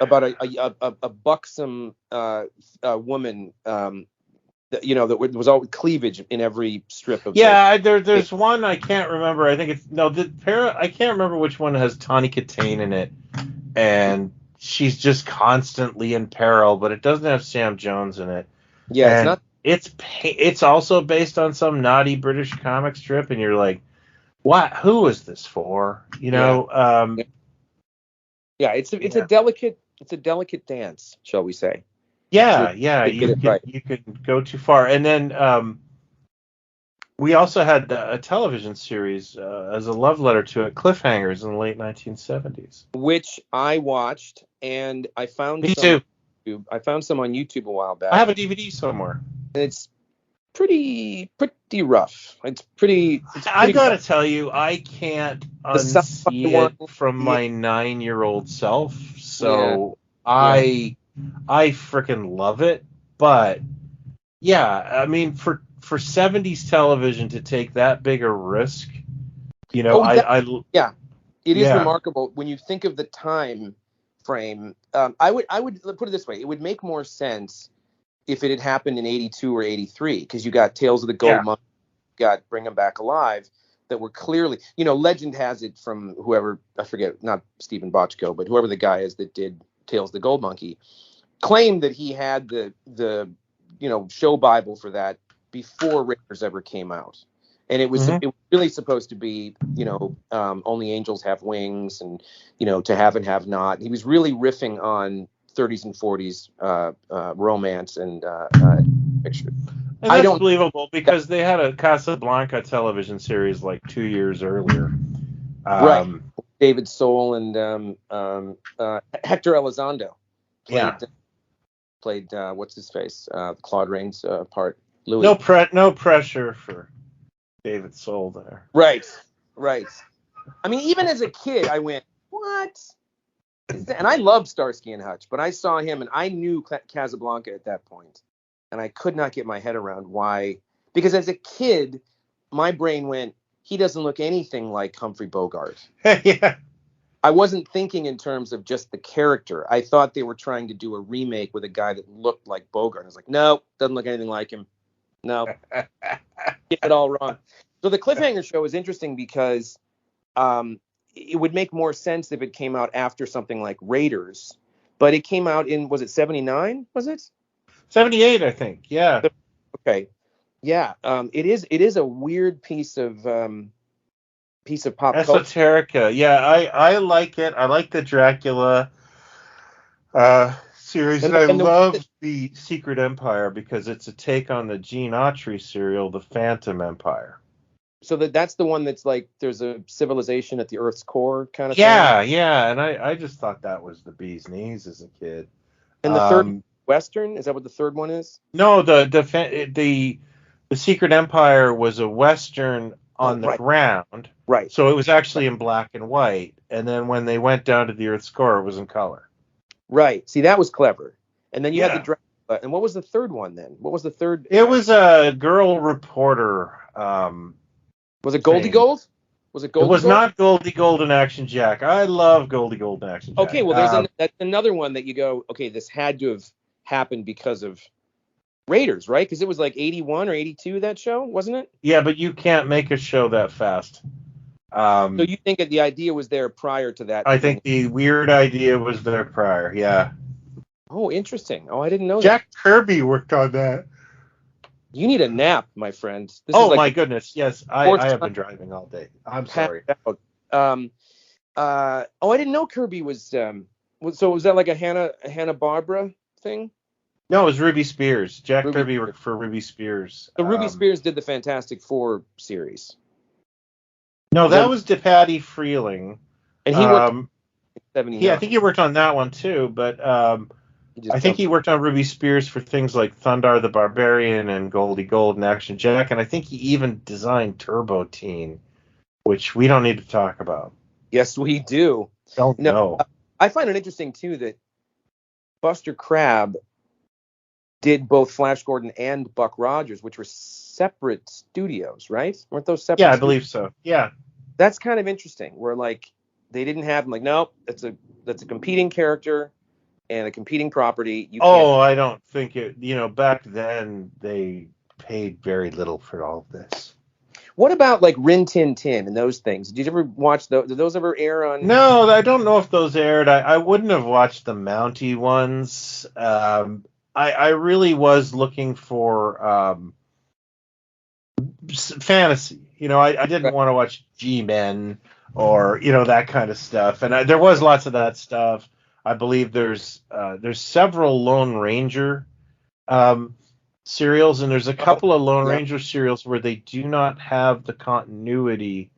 a buxom woman, that was always cleavage in every strip of the. yeah. There's one I can't remember. I think it's no. I can't remember which one has Tawny Katane in it, and she's just constantly in peril. But it doesn't have Sam Jones in it, Yeah, it's and not. it's also based on some naughty British comic strip, and you're like, what? Who is this for? Yeah, yeah. It's a Yeah, delicate dance, shall we say? To yeah. get it right. You could go too far, and then we also had a television series as a love letter to it, Cliffhangers, in the late 1970s. Which I watched, and I found Me some. too. I found some on YouTube a while I back. have a DVD somewhere. And it's pretty rough. I It's pretty gotta rough. tell you, I can't The sci-fi unsee it one, from yeah, my 9-year-old self. yeah, So yeah. I freaking love it. But yeah, I mean, for 70s television to take that big a risk, Oh, yeah. It is yeah, remarkable when you think of the time frame. I would put it this way: it would make more sense if it had happened in '82 or '83, because you got Tales of the yeah. Gold Monkey, got Bring 'Em Back Alive, that were clearly, legend has it from whoever, I forget, not Stephen Bochco, but whoever the guy is that did Tales of the Gold Monkey, claimed that he had the show Bible for that before Raiders ever came out, and Hmm. it was really supposed to be Only Angels Have Wings, and To Have and Have Not. He was really riffing on 30s and 40s romance and picture. And I that's don't. believable because they had a Casablanca television series like 2 years earlier. Right. Um, David Soul and Hector Elizondo yeah. played what's his face, Claude Rains part, No Louis. no pressure for David Soul there. Right, right. I mean, even as a kid, I went, what is that? And I loved Starsky and Hutch, but I saw him and I knew Casablanca at that point, and I could not get my head around why. Because as a kid, my brain went, he doesn't look anything like Humphrey Bogart. Yeah. I wasn't thinking in terms of just the character. I thought they were trying to do a remake with a guy that looked like Bogart. I was like, no, doesn't look anything like him. No, get it all wrong. So the Cliffhanger show is interesting because it would make more sense if it came out after something like Raiders, but it came out in, was it 79? Was it 78, I think. Yeah. okay? Yeah, it is a weird piece of pop culture. Esoterica. Yeah, I like it. I like the Dracula. series, and I love the Secret Empire because it's a take on the Gene Autry serial, The Phantom Empire. So that's the one that's like there's a civilization at the Earth's core kind of thing. Yeah, and I just thought that was the bee's knees as a kid. And the third Western, is that what the third one is? No, the Secret Empire was a Western on the ground. Right. So it was actually in black and white, and then when they went down to the Earth's core, it was in color. Right. See, that was clever. And then you had the Dracula. And what was the third one then? What was the third? It was a girl reporter. Was it Goldie Gold? Was it Goldie Gold? It was not Goldie Gold and Action Jack. I love Goldie Gold and Action Jack. Okay, well, that's another one that you go, okay, this had to have happened because of Raiders, right? Because it was like 81 or 82, that show, wasn't it? Yeah, but you can't make a show that fast. So you think that the idea was there prior to that? I think the weird idea was there prior, yeah. Oh, interesting. Oh, I didn't know Jack Kirby worked on that. You need a nap, my friend. This is like my goodness, yes. I have been driving all day. I'm sorry. I didn't know Kirby was so was that like a Hanna-Barbera thing? No, it was Ruby Spears. Jack Kirby worked for Ruby Spears. So Ruby Spears did the Fantastic Four series. No, that was DePatty Freeling. And he worked in 79. Yeah, I think he worked on that one too, but I think he worked on Ruby Spears for things like Thundar the Barbarian and Goldie Gold and Action Jack, and I think he even designed Turbo Teen, which we don't need to talk about. Yes, we do. Don't know. I find it interesting too that Buster Crabbe did both Flash Gordon and Buck Rogers, which were separate studios, right? Weren't those separate? Yeah, I believe so. Yeah. That's kind of interesting. Where like they didn't have like, nope, that's a competing character and a competing property. I don't think it. Back then they paid very little for all of this. What about like Rin Tin Tin and those things? Did you ever watch those? Did those ever air on? No, I don't know if those aired. I wouldn't have watched the Mountie ones. I really was looking for fantasy. I didn't want to watch G-Men or that kind of stuff. And there was lots of that stuff. I believe there's several Lone Ranger serials, and there's a couple of Lone Ranger serials where they do not have the continuity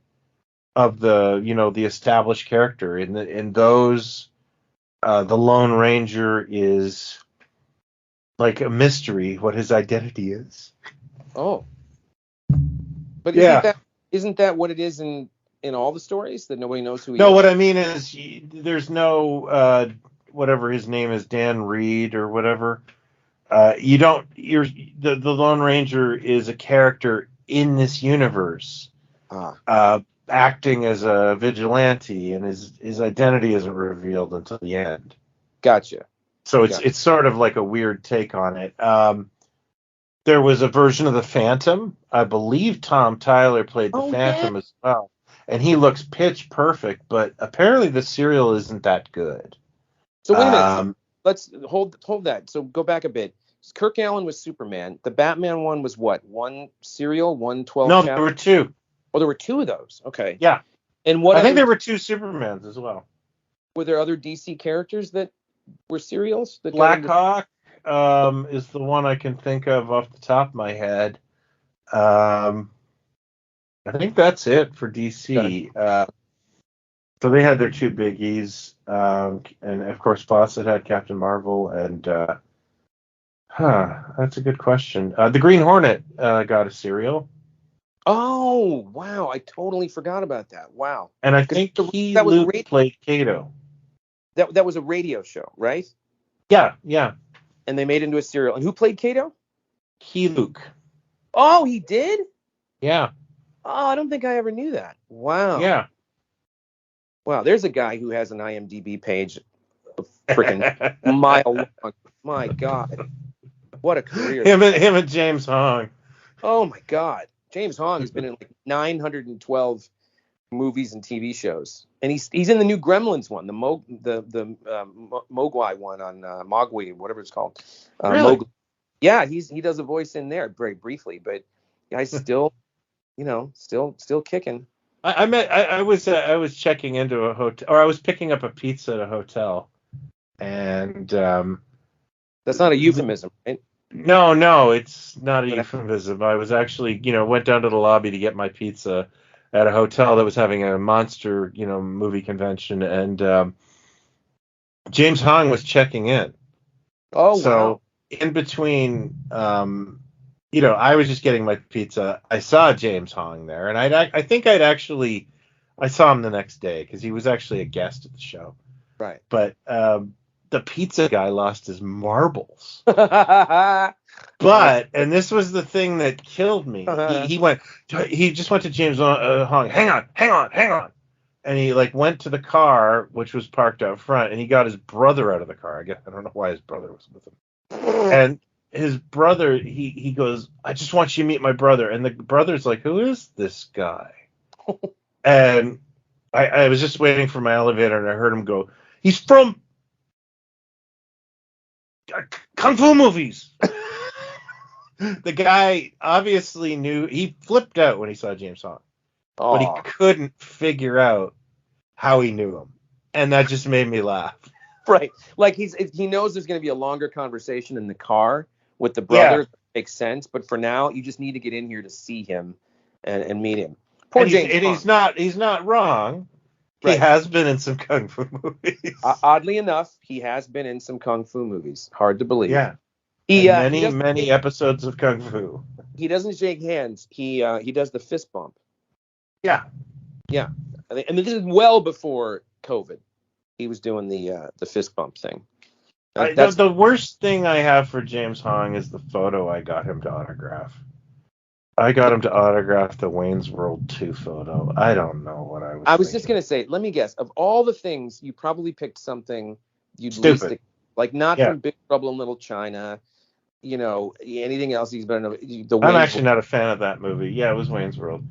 of the established character. In those, the Lone Ranger is like a mystery what his identity is. Oh. But isn't that what it is in all the stories, that nobody knows who he is? No, what I mean is there's no whatever his name is, Dan Reed or whatever. The Lone Ranger is a character in this universe, acting as a vigilante, and his identity isn't revealed until the end. Gotcha. So it's sort of like a weird take on it. There was a version of the Phantom. I believe Tom Tyler played the Phantom as well. And he looks pitch perfect, but apparently the serial isn't that good. So wait a minute. Let's hold that. So go back a bit. Kirk Alyn was Superman. The Batman one was what? One serial? 112 No, there were two. Oh, there were two of those. Okay. Yeah. And what? I think there were two Supermans as well. Were there other DC characters that were serials? Blackhawk is the one I can think of off the top of my head. I think that's it for DC. Okay. So they had their two biggies, and of course Fawcett had Captain Marvel, and that's a good question. The Green Hornet got a serial. Oh wow, I totally forgot about that. Wow. And I think Luke played Kato. That was a radio show, right? Yeah. And they made it into a serial. And who played Kato? Luke. Oh, he did? Yeah. Oh, I don't think I ever knew that. Wow. Yeah. Wow, there's a guy who has an IMDb page freaking mile long. My God. What a career. Him and James Hong. Oh, my God. James Hong has been in like 912 movies and TV shows. And he's in the new Gremlins one, the Mogwai one on Mogwai, whatever it's called. Really? Mowgli. Yeah, he does a voice in there very briefly, but guy's still, still kicking. I was checking into a hotel, or I was picking up a pizza at a hotel, And That's not a euphemism, right? no, it's not a euphemism. I was actually, went down to the lobby to get my pizza at a hotel that was having a monster, movie convention, and James Hong was checking in. Oh, So wow. in between, I was just getting my pizza. I saw James Hong there, and I saw him the next day because he was actually a guest at the show. Right. But the pizza guy lost his marbles. Uh-huh. And this was the thing that killed me. He just went to James Hong. Hang on. And he went to the car, which was parked out front, and he got his brother out of the car. I don't know why his brother was with him. And his brother, he goes, I just want you to meet my brother. And the brother's like, who is this guy? And I was just waiting for my elevator, and I heard him go, he's from Kung Fu movies. The guy obviously knew. He flipped out when he saw James Hong. But he couldn't figure out how he knew him. And that just made me laugh. Right. Like he knows there's going to be a longer conversation in the car with the brother. Yeah. Makes sense. But for now, you just need to get in here to see him and meet him. Poor James Hong. He's not wrong. Right. He has been in some Kung Fu movies. Oddly enough, he has been in some Kung Fu movies. Hard to believe. Yeah. Many episodes of Kung Fu. He doesn't shake hands. He does the fist bump. Yeah. Yeah. I mean, this is well before COVID. He was doing the fist bump thing. The worst thing I have for James Hong is the photo I got him to autograph. I got him to autograph the Wayne's World 2 photo. I don't know what I was thinking. Just going to say, let me guess. Of all the things, you probably picked something you'd stupid. Least like not from Big Trouble in Little China. Anything else he's been in I'm actually not a fan of that movie. Yeah, it was Wayne's World.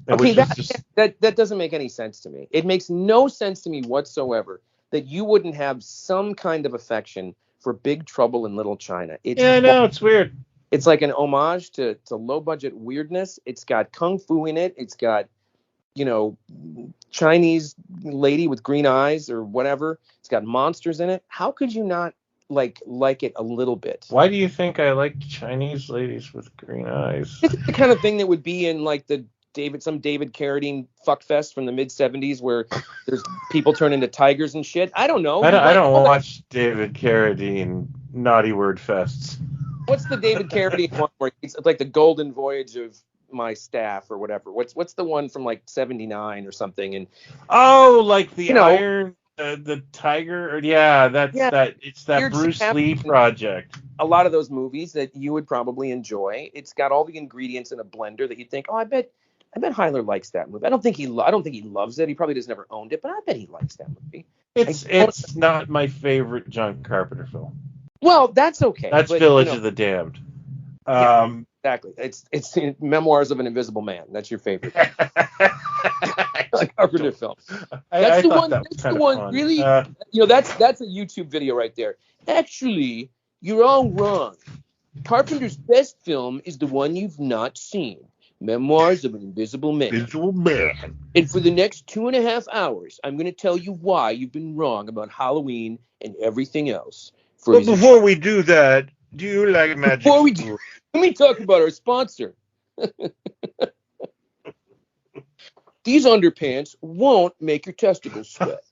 Okay, that doesn't make any sense to me. It makes no sense to me whatsoever that you wouldn't have some kind of affection for Big Trouble in Little China. It's weird. It's like an homage to low budget weirdness. It's got kung fu in it. It's got, Chinese lady with green eyes or whatever. It's got monsters in it. How could you not like it a little bit? Why do you think I like Chinese ladies with green eyes? It's the kind of thing that would be in like some David Carradine fuckfest from the mid 70s where there's people turn into tigers and shit. I don't know. I don't watch David Carradine naughty word fests. What's the David Carradine one where it's like the golden voyage of my staff or whatever? What's the one from like 79 or something? And like the Iron the Tiger, it's that Bruce Lee project. A lot of those movies that you would probably enjoy. It's got all the ingredients in a blender that you'd think, I bet Hyler likes that movie. I don't think he loves it. He probably just never owned it, but I bet he likes that movie. It's not my favorite John Carpenter film. Well, that's okay. That's Village of the Damned. Exactly. It's Memoirs of an Invisible Man. That's your favorite Carpenter film. That's the one. That's the one. Fun. Really, that's a YouTube video right there. Actually, you're all wrong. Carpenter's best film is the one you've not seen. Memoirs of an Invisible Man. Invisible Man. And for the next 2.5 hours, I'm going to tell you why you've been wrong about Halloween and everything else. But before we do that, do you like magic? Let me talk about our sponsor. These underpants won't make your testicles sweat.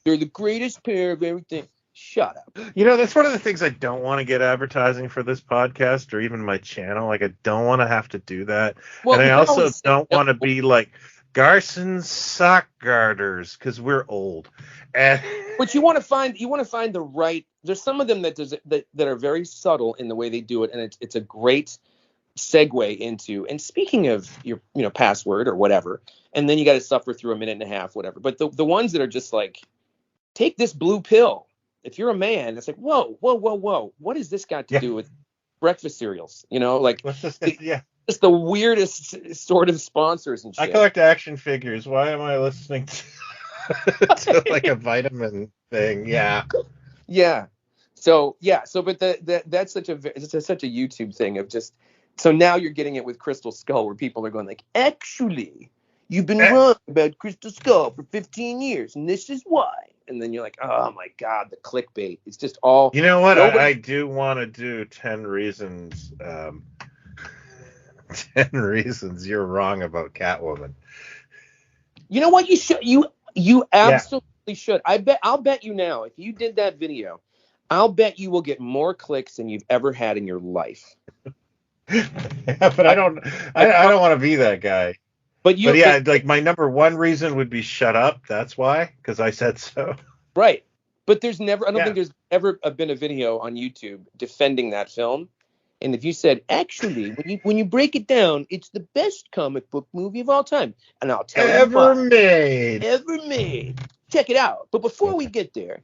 They're the greatest pair of everything. Shut up. That's one of the things I don't want to get advertising for this podcast or even my channel. Like, I don't want to have to do that. Well, and I also don't want to be like Garson's sock garters because we're old. But you want to find the right. There's some of them that are very subtle in the way they do it, and it's a great segue into. And speaking of your password or whatever, and then you got to suffer through a minute and a half, whatever. But the ones that are just like, take this blue pill. If you're a man, it's like, whoa. What has this got to do with breakfast cereals? It's the weirdest sort of sponsors and shit. I collect action figures. Why am I listening to like a vitamin thing? Yeah. Yeah. So but that's such a YouTube thing of just. So now you're getting it with Crystal Skull, where people are going like, actually, you've been wrong about Crystal Skull for 15 years, and this is why. and then you're like, oh my god, the clickbait. It's just all. You know what? Nobody, I do want to do 10 reasons. 10 reasons you're wrong about Catwoman. you know what? You should. You Yeah. absolutely should. I'll bet you now. If you did that video, I'll bet you will get more clicks than you've ever had in your life. But I don't want to be that guy. But yeah, like my number one reason would be shut up. That's why, because I said so. Right. But I don't think there's ever been a video on YouTube defending that film. And if you said, actually, when you break it down, it's the best comic book movie of all time. And I'll tell you Ever why. made. Ever made. Check it out. But before we get there,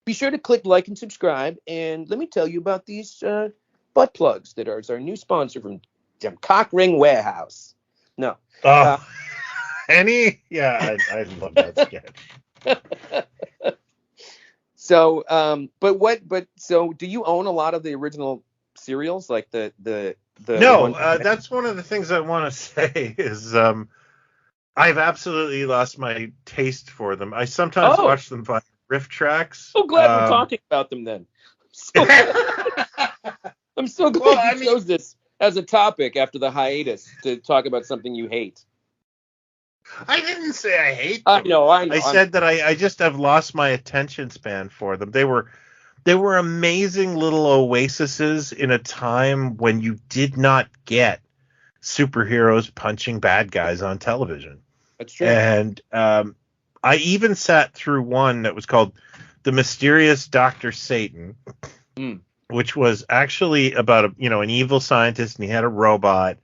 be sure to click like and subscribe. And let me tell you about these butt plugs that are our new sponsor from Cock Ring Warehouse. No. Oh, yeah, I love that sketch. So, so do you own a lot of the original cereals, like the No, that's one of the things I want to say is I've absolutely lost my taste for them. I sometimes watch them by riff tracks. So glad we're talking about them then. I'm so glad you chose this as a topic after the hiatus to talk about something you hate. I didn't say I hate them. I know. I said that I just have lost my attention span for them. They were amazing little oases in a time when you did not get superheroes punching bad guys on television. That's true. And I even sat through one that was called The Mysterious Dr. Satan, which was actually about an evil scientist, and he had a robot.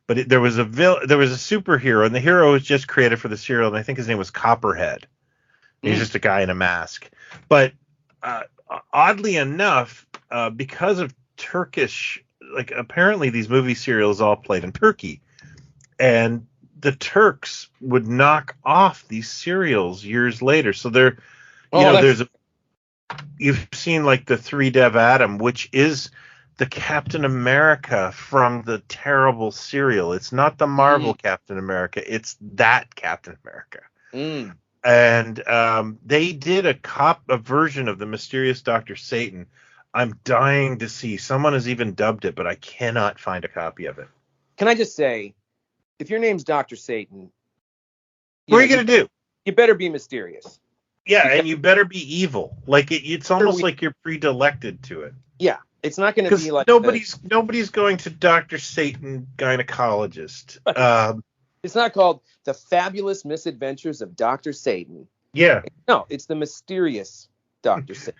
But there was a superhero, and the hero was just created for the serial, and I think his name was Copperhead. He's just a guy in a mask. But oddly enough, because of Turkish, like apparently these movie serials all played in Turkey, and the Turks would knock off these serials years later. So you've seen like the 3 Dev Adam, which is the Captain America from the terrible serial. It's not the Marvel Captain America. It's that Captain America. And they did a version of The Mysterious Dr. Satan. I'm dying to see. Someone has even dubbed it, but I cannot find a copy of it. Can I just say, if your name's Dr. Satan, what are you going to do? You better be mysterious. Yeah, and you better be evil. Like it's almost like you're predilected to it. Yeah. It's not going to be like nobody's going to Dr. Satan gynecologist. It's not called The Fabulous Misadventures of Dr. Satan. Yeah. No, it's The Mysterious Dr. Satan.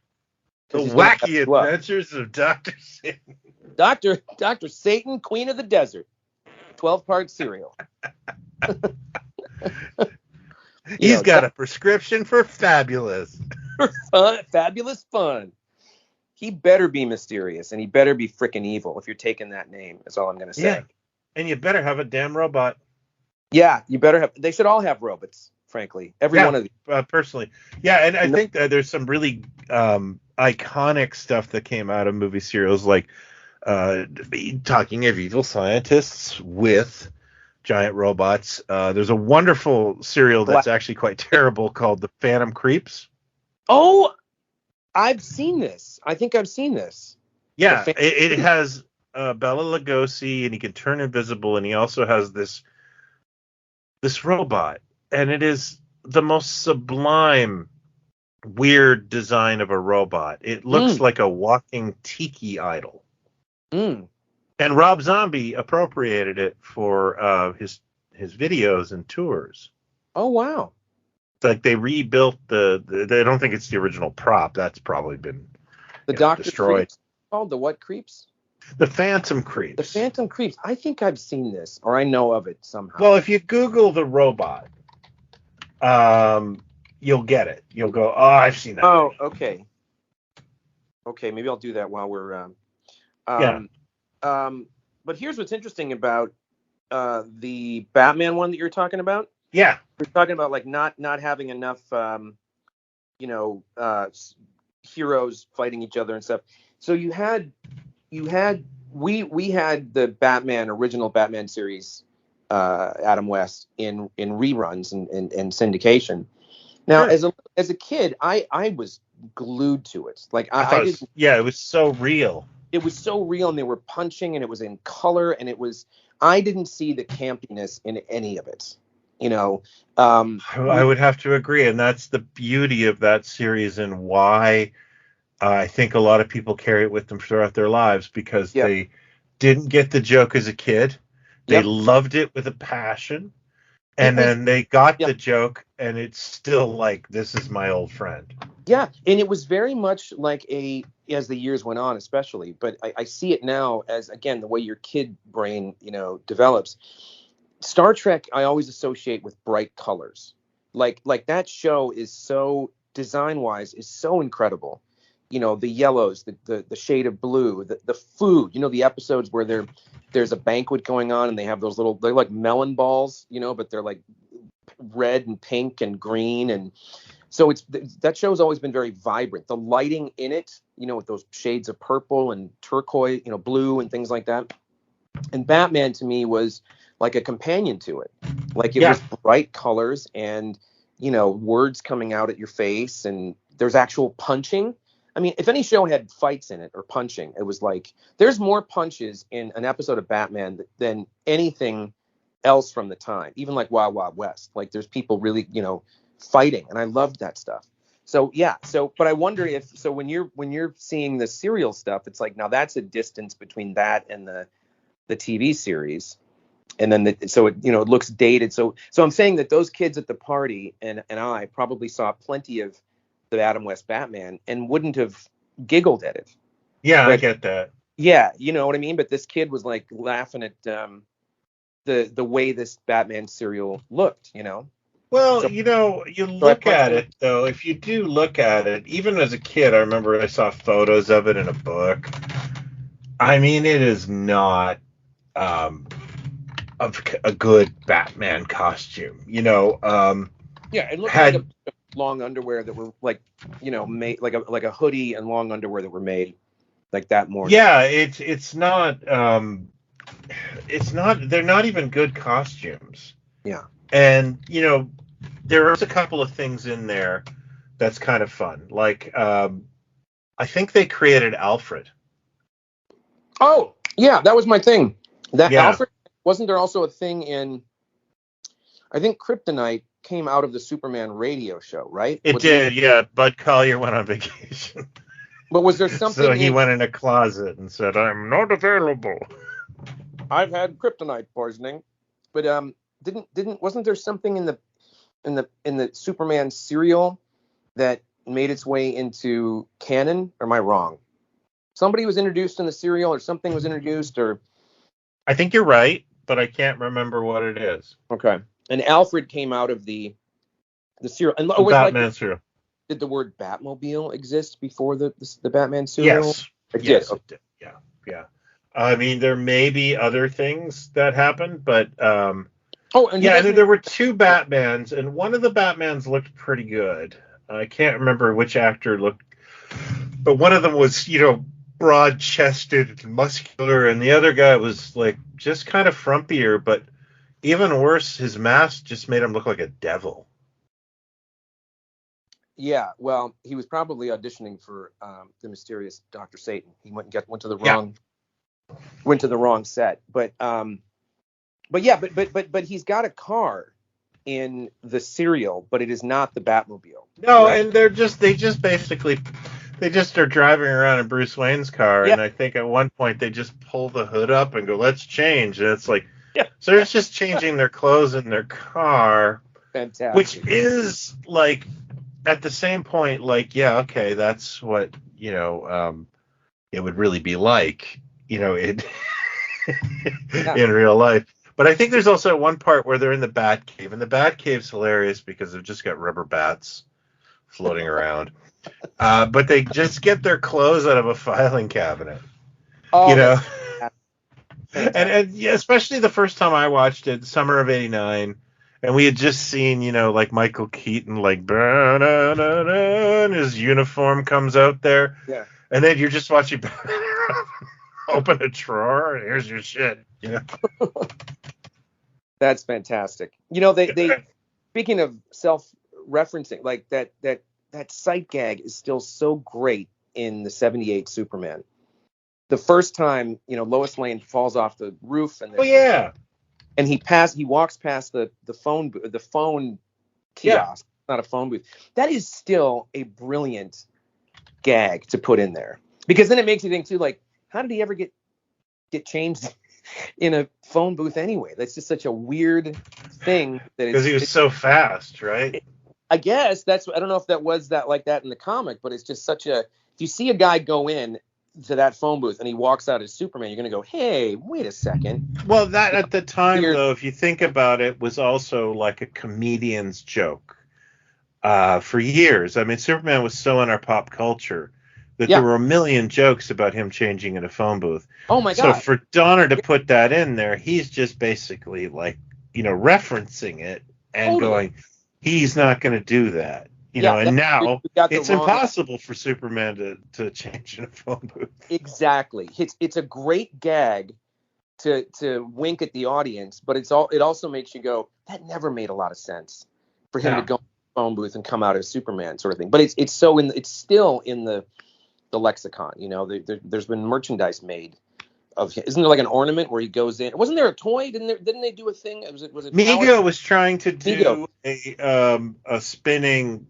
The Wacky Adventures of Dr. Satan. Dr. Satan, Queen of the Desert. 12-part serial. He's got a prescription for fabulous. Fabulous fun. He better be mysterious, and he better be freaking evil if you're taking that name. That's all I'm going to say. Yeah. And you better have a damn robot. Yeah, you better have. They should all have robots, frankly. Every one of these. Personally. Yeah, and I think that there's some really iconic stuff that came out of movie serials, like talking of evil scientists with giant robots. There's a wonderful serial that's actually quite terrible called The Phantom Creeps. Oh, I've seen this. I think I've seen this. Yeah, it has Bela Lugosi, and he can turn invisible, and he also has this robot, and it is the most sublime, weird design of a robot. It looks like a walking tiki idol. And Rob Zombie appropriated it for his videos and tours. Oh, wow. Like they rebuilt I don't think it's the original prop. That's probably been destroyed. Creeps. Called the what creeps? The Phantom Creeps. The Phantom Creeps. I think I've seen this, or I know of it somehow. Well, if you Google the robot, you'll get it. You'll go, oh, I've seen that. Oh, okay. Okay, maybe I'll do that while we're. But here's what's interesting about the Batman one that you're talking about. Yeah. We're talking about like not having enough, heroes fighting each other and stuff. So we had the original Batman series, Adam West in reruns and syndication. Now, as as a kid, I was glued to it. Like I thought, it was so real. It was so real, and they were punching, and it was in color, and I didn't see the campiness in any of it. I would have to agree, and that's the beauty of that series, and why I think a lot of people carry it with them throughout their lives, because they didn't get the joke as a kid. They loved it with a passion, and then they got the joke, and it's still like, this is my old friend. Yeah, and it was very much like as the years went on, especially, but I see it now as, again, the way your kid brain, develops. Star Trek, I always associate with bright colors. Like that show is so, design-wise, is so incredible. The yellows, the shade of blue, the food, the episodes where there's a banquet going on, and they have those they're like melon balls, but they're like red and pink and green. And so that show's always been very vibrant. The lighting in it, with those shades of purple and turquoise, blue and things like that. And Batman, to me, was like a companion to it. Like, it was bright colors and, words coming out at your face, and there's actual punching. I mean, if any show had fights in it or punching, it was like, there's more punches in an episode of Batman than anything else from the time, even like Wild Wild West. Like, there's people really, fighting, and I loved that stuff. So but I wonder when you're seeing the serial stuff, it's like, now that's a distance between that and the TV series. And then it looks dated. So I'm saying that those kids at the party and I probably saw plenty of the Adam West Batman and wouldn't have giggled at it. Yeah, but I get that. Yeah, you know what I mean? But this kid was like laughing at the way this Batman serial looked, Well, you look at it, though. If you do look at it, even as a kid, I remember I saw photos of it in a book. I mean, it is not a good Batman costume, it looked like a long underwear that were like, made like a hoodie and long underwear that were made like that morning. Yeah, it's not they're not even good costumes. Yeah. And there's a couple of things in there that's kind of fun. Like I think they created Alfred. Oh, yeah, that was my thing. Alfred, wasn't there also a thing in, I think Kryptonite came out of the Superman radio show, right? It did, yeah. Bud Collyer went on vacation. But was there something? So he went in a closet and said, "I'm not available. I've had kryptonite poisoning." But wasn't there something in the Superman serial that made its way into canon? Or am I wrong? Somebody was introduced in the serial, or something was introduced, or I think you're right, but I can't remember what it is. Okay. And Alfred came out of the serial. And Batman serial. Did the word Batmobile exist before the Batman serial? Yes. It did. Yeah. I mean, there may be other things that happened, but there were two Batmans, and one of the Batmans looked pretty good. I can't remember which actor looked, but one of them was, broad-chested and muscular, and the other guy was like just kind of frumpier, but even worse, his mask just made him look like a devil. Yeah, well, he was probably auditioning for the mysterious Dr. Satan. He went to the wrong set. But he's got a car in the serial, but it is not the Batmobile. No, right? And they just are driving around in Bruce Wayne's car, and I think at one point they just pull the hood up and go, "Let's change." And it's like, so they're just changing their clothes in their car. Fantastic. Which is like, at the same point, like, okay, that's what, it would really be like, in real life. But I think there's also one part where they're in the Batcave, and the Batcave's hilarious because they've just got rubber bats floating around. But they just get their clothes out of a filing cabinet. Oh, and especially the first time I watched it, summer of '89, and we had just seen, like Michael Keaton, like, and his uniform comes out there. Yeah. And then you're just watching open a drawer, and here's your shit. That's fantastic. They speaking of self-referencing, like that that sight gag is still so great in the 78 Superman. The first time, Lois Lane falls off the roof Oh yeah. And he walks past the phone kiosk, not a phone booth. That is still a brilliant gag to put in there, because then it makes you think too, like, how did he ever get changed in a phone booth anyway? That's just such a weird thing. Because he was so fast, right? I guess I don't know if that was that like that in the comic, but it's just such a. If you see a guy go in to that phone booth and he walks out as Superman, you're gonna go, hey, wait a second. Well, that at the time, though, if you think about it, was also like a comedian's joke for years. I mean, Superman was so in our pop culture that there were a million jokes about him changing in a phone booth. Oh my God! So for Donner to put that in there, he's just basically like, referencing it and going, he's not going to do that. And now it's impossible for Superman to change in a phone booth. Exactly. It's a great gag to wink at the audience, but it also makes you go, that never made a lot of sense for him to go in the phone booth and come out as Superman, sort of thing. But it's still in the lexicon. There's been merchandise made of him. Isn't there like an ornament where he goes in? Wasn't there a toy? Didn't they do a thing? Was it Mego was trying to do a spinning.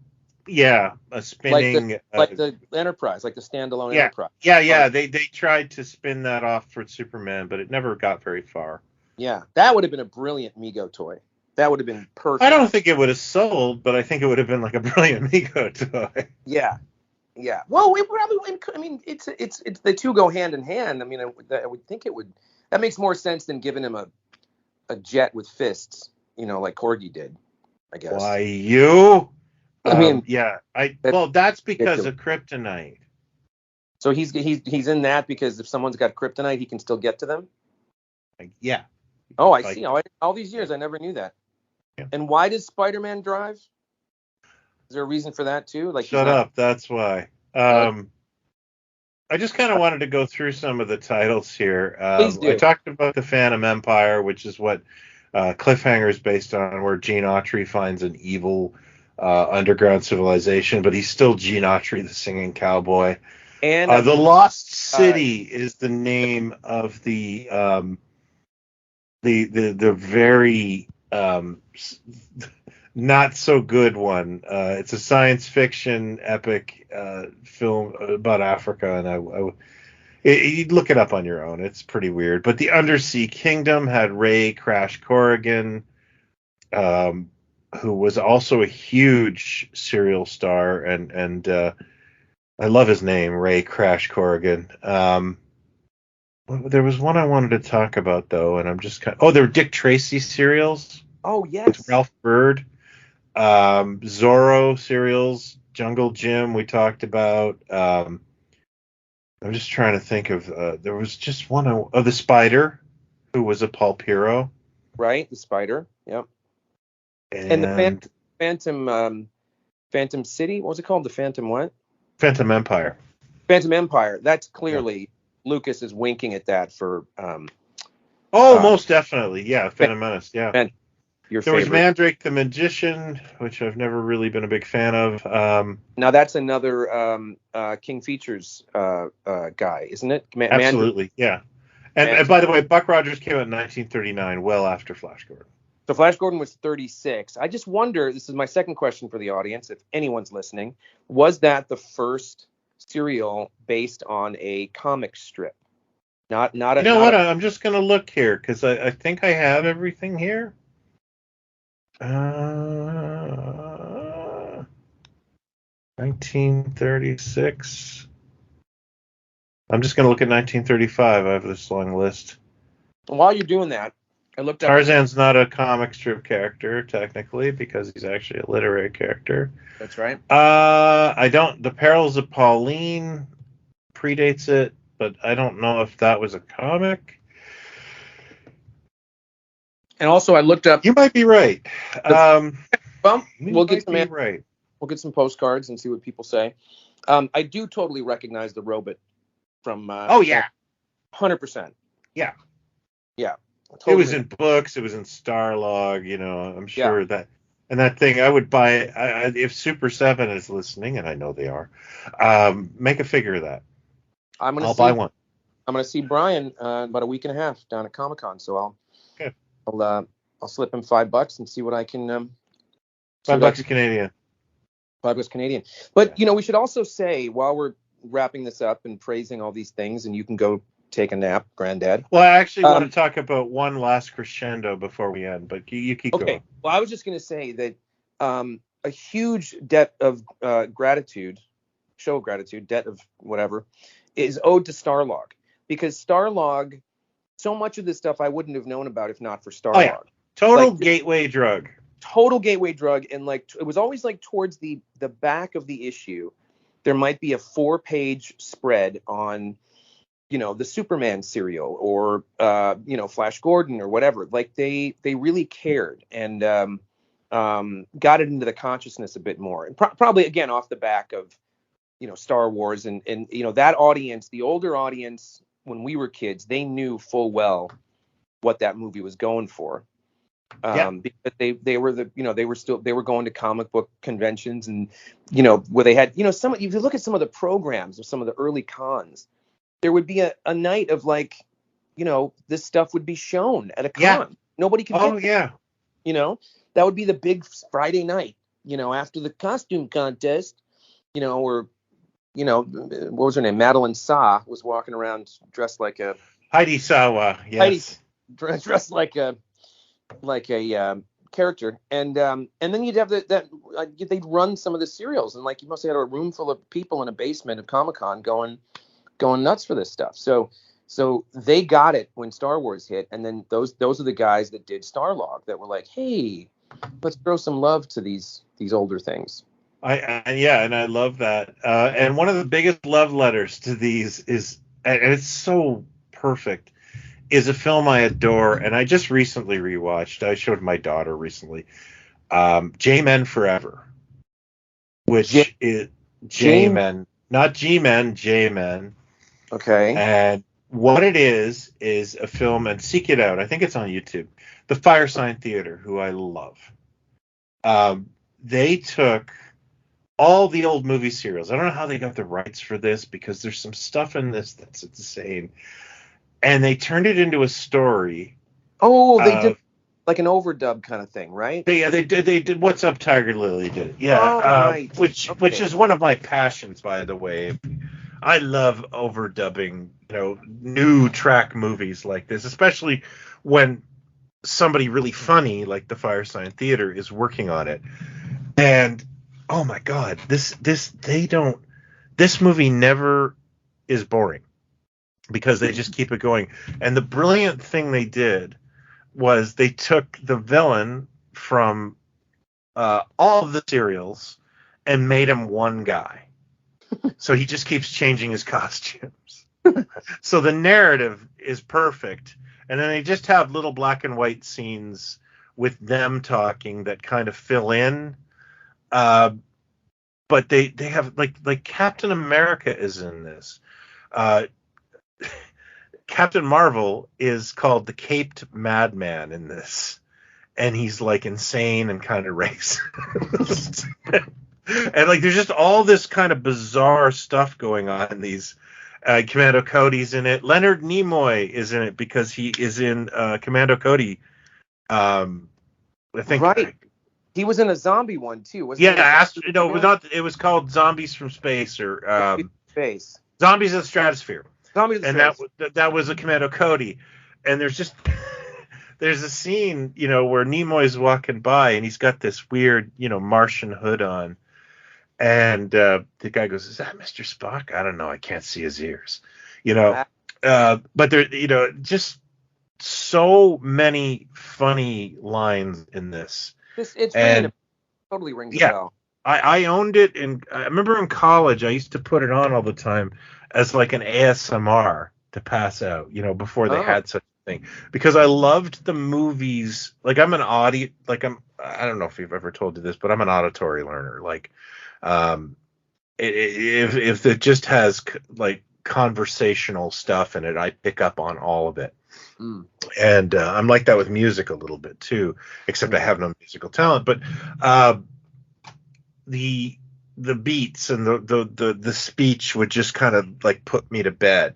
Yeah, a spinning like the Enterprise, like the standalone Enterprise. Yeah. They tried to spin that off for Superman, but it never got very far. Yeah, that would have been a brilliant Mego toy. That would have been perfect. I don't think it would have sold, but I think it would have been like a brilliant Mego toy. Yeah. Well, it probably. I mean, it's the two go hand in hand. I mean, I would think it would. That makes more sense than giving him a jet with fists, like Corgi did, I guess. Why you? I mean, that's because of kryptonite. So he's in that because if someone's got kryptonite, he can still get to them. Yeah. Oh, I see. All these years, I never knew that. Yeah. And why does Spider-Man drive? Is there a reason for that too? Like, shut up. That's why. I just kind of wanted to go through some of the titles here. Please do. I talked about the Phantom Empire, which is what Cliffhangers is based on, where Gene Autry finds an evil underground civilization, but he's still Gene Autry, the singing cowboy. And the Lost City is the name of the very not so good one. It's a science fiction epic film about Africa, and you'd look it up on your own. It's pretty weird. But the Undersea Kingdom had Ray Crash Corrigan, who was also a huge serial star, and I love his name, Ray Crash Corrigan. There was one I wanted to talk about though, and I'm just there were Dick Tracy serials. Oh yes, with Ralph Bird. Zorro serials, Jungle Jim we talked about. I'm just trying to think of there was just one of the Spider, who was a pulp hero. Right, the Spider. Yep. And the Phantom City, what was it called? The Phantom what? Phantom Empire. Phantom Empire. That's clearly Lucas is winking at that for most definitely. Yeah, Phantom Menace, yeah. There was Mandrake the Magician, which I've never really been a big fan of. Now that's another King Features guy, isn't it? Absolutely, yeah. And by the way, Buck Rogers came out in 1939, well after Flash Gordon. So Flash Gordon was 36. I just wonder, this is my second question for the audience, if anyone's listening, was that the first serial based on a comic strip? Not a. You know what? I'm just gonna look here because I think I have everything here. 1936. I'm just going to look at 1935. I have this long list. While you're doing that, I looked up. Tarzan's not a comic strip character, technically, because he's actually a literary character. That's right. The Perils of Pauline predates it, but I don't know if that was a comic. And also, I looked up. You might be right. We'll get some postcards and see what people say. I do totally recognize the robot from. 100%. Yeah. Yeah. Totally. It was in books. It was in Starlog. I'm sure that And that thing, I would buy it. If Super 7 is listening, and I know they are, make a figure of that. I'll buy one. I'm gonna see Brian in about a week and a half down at Comic-Con, so I'll slip him $5 and see what I can. $5 Canadian. $5 Canadian. But we should also say, while we're wrapping this up and praising all these things, and you can go take a nap, Granddad. Well, I actually want to talk about one last crescendo before we end, but you keep going. Okay. Well, I was just going to say that a huge debt of gratitude, debt of whatever, is owed to Starlog. Because Starlog, so much of this stuff I wouldn't have known about if not for Starlog. Oh, yeah. Total gateway drug. And it was always like towards the back of the issue, there might be a 4-page spread on the Superman serial or Flash Gordon or whatever. Like they really cared and got it into the consciousness a bit more, and probably again off the back of Star Wars and that audience, the older audience when we were kids, they knew full well what that movie was going for. Because they were they were going to comic book conventions and where they had some, if you look at some of the programs of some of the early cons, there would be a night of this stuff would be shown at a con. Yeah. Nobody could get that would be the big Friday night, after the costume contest, or what was her name? Madeline Sa was walking around dressed like a Heidi Sawa. Yes. Heidi, dressed like a character, and then you'd have they'd run some of the serials, and you must have had a room full of people in a basement of Comic-Con going nuts for this stuff. So they got it when Star Wars hit, and then those are the guys that did Starlog that were like, hey, let's throw some love to these older things. And I love that. And one of the biggest love letters to these is, and it's so perfect, is a film I adore, and I just recently rewatched. I showed my daughter recently. J-Men Forever, which is J-Men, not G-Men, J-Men. Okay. And what it is a film, and seek it out. I think it's on YouTube. The Firesign Theater, who I love. They took all the old movie serials. I don't know how they got the rights for this, because there's some stuff in this that's insane. And they turned it into a story. Oh, they did like an overdub kind of thing, right? They did What's Up, Tiger Lily did it. Yeah. Right. Which is one of my passions, by the way. I love overdubbing, new track movies like this, especially when somebody really funny like the Firesign Theater is working on it. And oh my God, this movie never is boring, because they just keep it going. And the brilliant thing they did was they took the villain from all of the serials and made him one guy. So he just keeps changing his costumes. So the narrative is perfect. And then they just have little black and white scenes with them talking that kind of fill in. But they have like Captain America is in this. Captain Marvel is called the Caped Madman in this, and he's insane and kind of racist. And there's just all this kind of bizarre stuff going on in these. Commando Cody's in it. Leonard Nimoy is in it because he is in Commando Cody. I think. Right. He was in a zombie one too, wasn't he? Yeah, it was called Zombies from Space or Space. Zombies of the Stratosphere. And that was a Commando Cody. And there's a scene, where Nimoy's walking by and he's got this weird, Martian hood on. And the guy goes, "Is that Mr. Spock?" "I don't know. I can't see his ears." But there, just so many funny lines in this. It's random. Totally rings a bell. I owned it, and I remember in college I used to put it on all the time as an ASMR to pass out, before they had such a thing, because I loved the movies. I don't know if you've ever told you this, but I'm an auditory learner. If it just has conversational stuff in it, I pick up on all of it. And I'm like that with music a little bit too, except I have no musical talent. But the beats and the speech would just kind of like put me to bed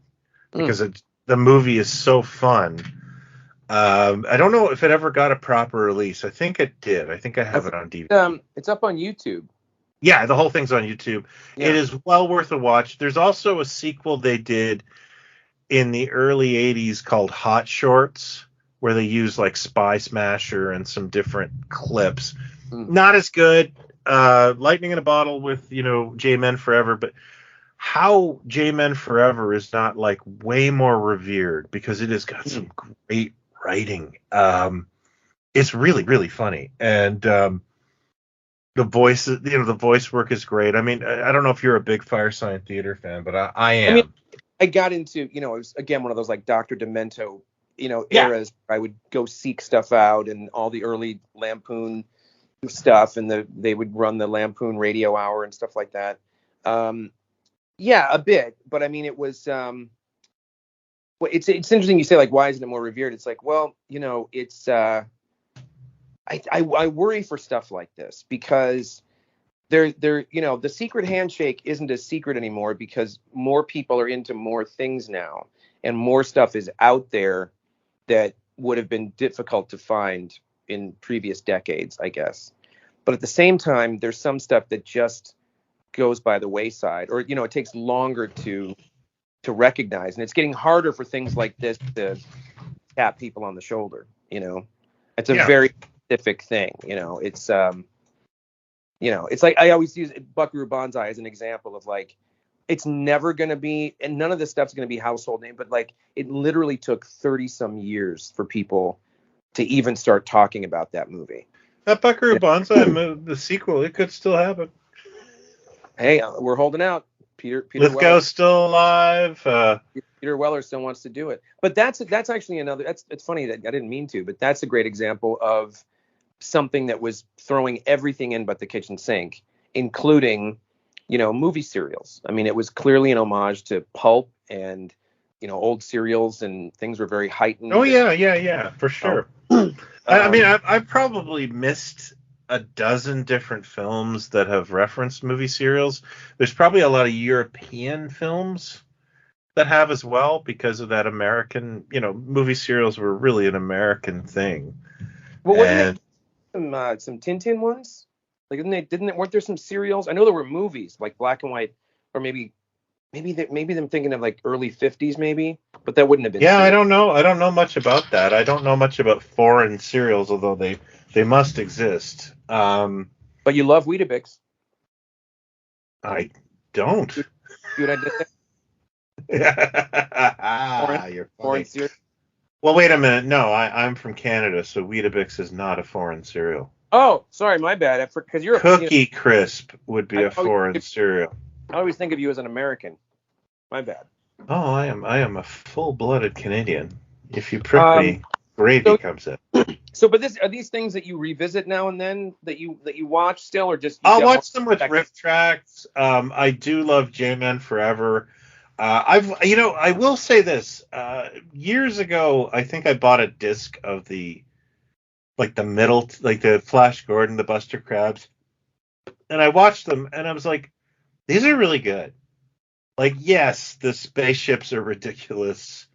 because the movie is so fun. I don't know if it ever got a proper release. I think it did. I think I have it on DVD. It's up on YouTube. Yeah, the whole thing's on YouTube. Yeah. It is well worth a watch. There's also a sequel they did in the early 80s called Hot Shorts, where they use like Spy Smasher and some different clips. Not as good. Lightning in a Bottle with, J-Men Forever, but how J-Men Forever is not like way more revered because it has got some great writing. It's really, really funny. And the voice, the voice work is great. I mean, I don't know if you're a big Firesign Theater fan, but I am. I mean, I got into, it was again one of those like Dr. Demento, eras. Where I would go seek stuff out and all the early Lampoon stuff, and they would run the Lampoon Radio Hour and stuff like that. Yeah, a bit, but I mean, it was. It's interesting you say like, why isn't it more revered? It's like, well, it's. I worry for stuff like this because the secret handshake isn't as secret anymore because more people are into more things now and more stuff is out there that would have been difficult to find in previous decades, I guess. But at the same time, there's some stuff that just goes by the wayside, or it takes longer to recognize, and it's getting harder for things like this to tap people on the shoulder. It's a very specific thing. It's it's like I always use Buckaroo Banzai as an example of like it's never going to be, and none of this stuff's going to be household name, but like it literally took 30 some years for people to even start talking about that movie. That Buckaroo Banzai, the sequel, it could still happen. Hey, we're holding out. Peter Lithgow's still alive. Peter Weller still wants to do it, but that's actually another. It's funny that I didn't mean to, but that's a great example of something that was throwing everything in but the kitchen sink, including movie serials. I mean, it was clearly an homage to pulp and old serials, and things were very heightened. Oh yeah, for sure. I mean, I've probably missed a dozen different films that have referenced movie serials. There's probably a lot of European films that have as well because of that American, movie serials were really an American thing. Well, wasn't there some Tintin ones? Like, weren't there some serials? I know there were movies like black and white, or maybe them thinking of like early 50s maybe, but that wouldn't have been. Yeah, serial. I don't know much about that. I don't know much about foreign serials, although they must exist. But you love Weetabix. I don't. See what I did there? You're funny. Well, wait a minute. No, I'm from Canada, so Weetabix is not a foreign cereal. Oh, sorry, my bad. Because you're Cookie Crisp would be a foreign cereal. I always think of you as an American. My bad. Oh, I am a full-blooded Canadian. If you prick me, gravy comes in. So, but are these things that you revisit now and then that you watch still, or just? I'll watch them with riff tracks. I do love J-Men Forever. I will say this. Years ago, I think I bought a disc of the middle, like the Flash Gordon, the Buster Crabs, and I watched them, and I was like, these are really good. Like, yes, the spaceships are ridiculous,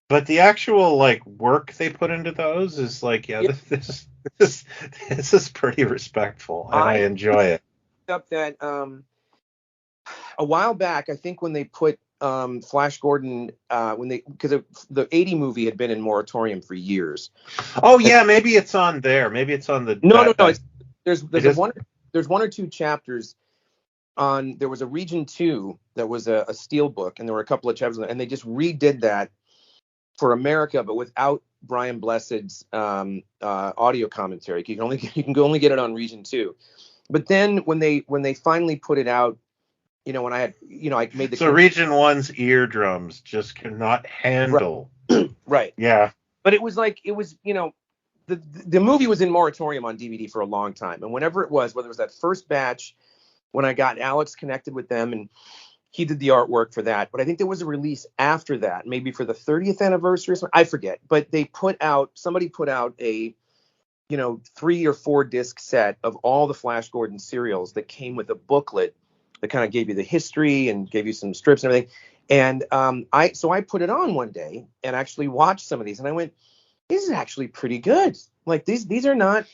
but the actual work they put into those is like, this is pretty respectful, and I enjoy it. Up that a while back, I think when they put Flash Gordon, because the 80 movie had been in moratorium for years. Oh yeah, maybe it's on there. Maybe it's on the. No. There's one or two chapters on. There was a Region 2 that was a steel book, and there were a couple of chapters, and they just redid that for America, but without Brian Blessed's audio commentary. You can only get it on Region 2. But then when they finally put it out, when I made the. So Region 1's eardrums just cannot handle. Right. Yeah. But it was the movie was in moratorium on DVD for a long time, and whenever it was, whether it was that first batch when I got Alex connected with them, and he did the artwork for that. But I think there was a release after that, maybe for the 30th anniversary or something. I forget. But somebody put out a 3 or 4 disc set of all the Flash Gordon serials that came with a booklet that kind of gave you the history and gave you some strips and everything. And I put it on one day and actually watched some of these, and I went, this is actually pretty good. Like these are not,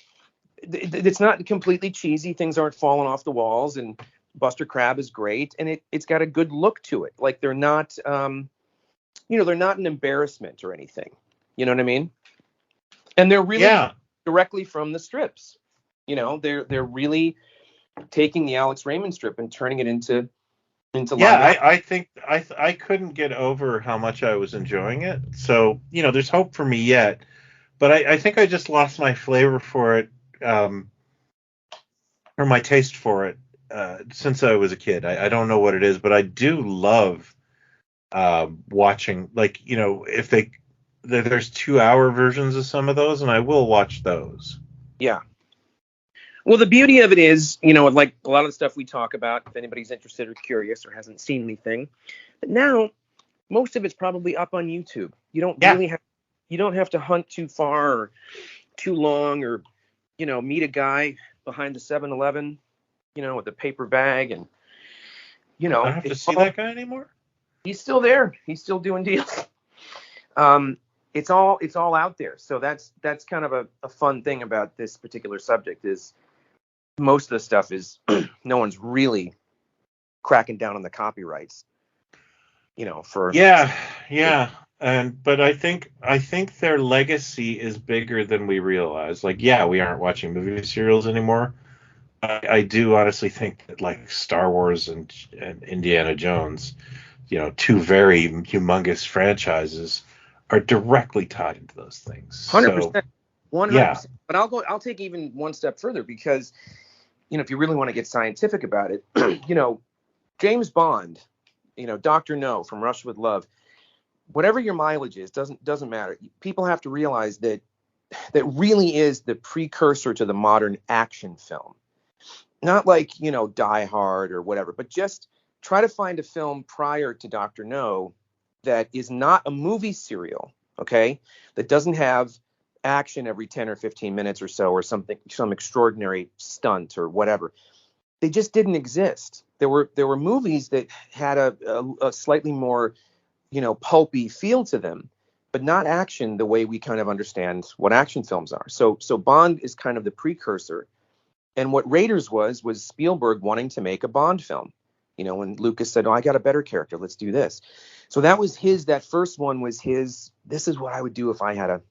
it's not completely cheesy. Things aren't falling off the walls, and Buster Crabbe is great, and it's got a good look to it. Like they're not, they're not an embarrassment or anything. You know what I mean? And they're really directly from the strips. They're really taking the Alex Raymond strip and turning it into live action. I think I couldn't get over how much I was enjoying it. So there's hope for me yet, but I think I just lost my flavor for it, or my taste for it, since I was a kid. I don't know what it is, but I do love watching, like, if there's 2-hour versions of some of those, and I will watch those. Yeah. Well, the beauty of it is, like a lot of the stuff we talk about, if anybody's interested or curious or hasn't seen anything, but now most of it's probably up on YouTube. You don't really have to hunt too far or too long, or, meet a guy behind the 7-Eleven, with a paper bag, and, I don't have to see that guy anymore. He's still there. He's still doing deals. It's all out there. So that's kind of a fun thing about this particular subject is most of the stuff is no one's really cracking down on the copyrights, for. But I think their legacy is bigger than we realize. Like, we aren't watching movie serials anymore. I do honestly think that, like, Star Wars and Indiana Jones, 2 very humongous franchises, are directly tied into those things. 100%. 100%. But I'll take even one step further, because, if you really want to get scientific about it, James Bond, Dr. No from Rush with Love, whatever your mileage is, doesn't matter. People have to realize that really is the precursor to the modern action film. Not like, Die Hard or whatever, but just try to find a film prior to Dr. No that is not a movie serial, okay? That doesn't have action every 10 or 15 minutes or so, or some extraordinary stunt or whatever. They just didn't exist. There were movies that had a slightly more, pulpy feel to them, but not action the way we kind of understand what action films are. So Bond is kind of the precursor. And what Raiders was Spielberg wanting to make a Bond film. When Lucas said, I got a better character, let's do this. So that was that first one was his, this is what I would do if I had a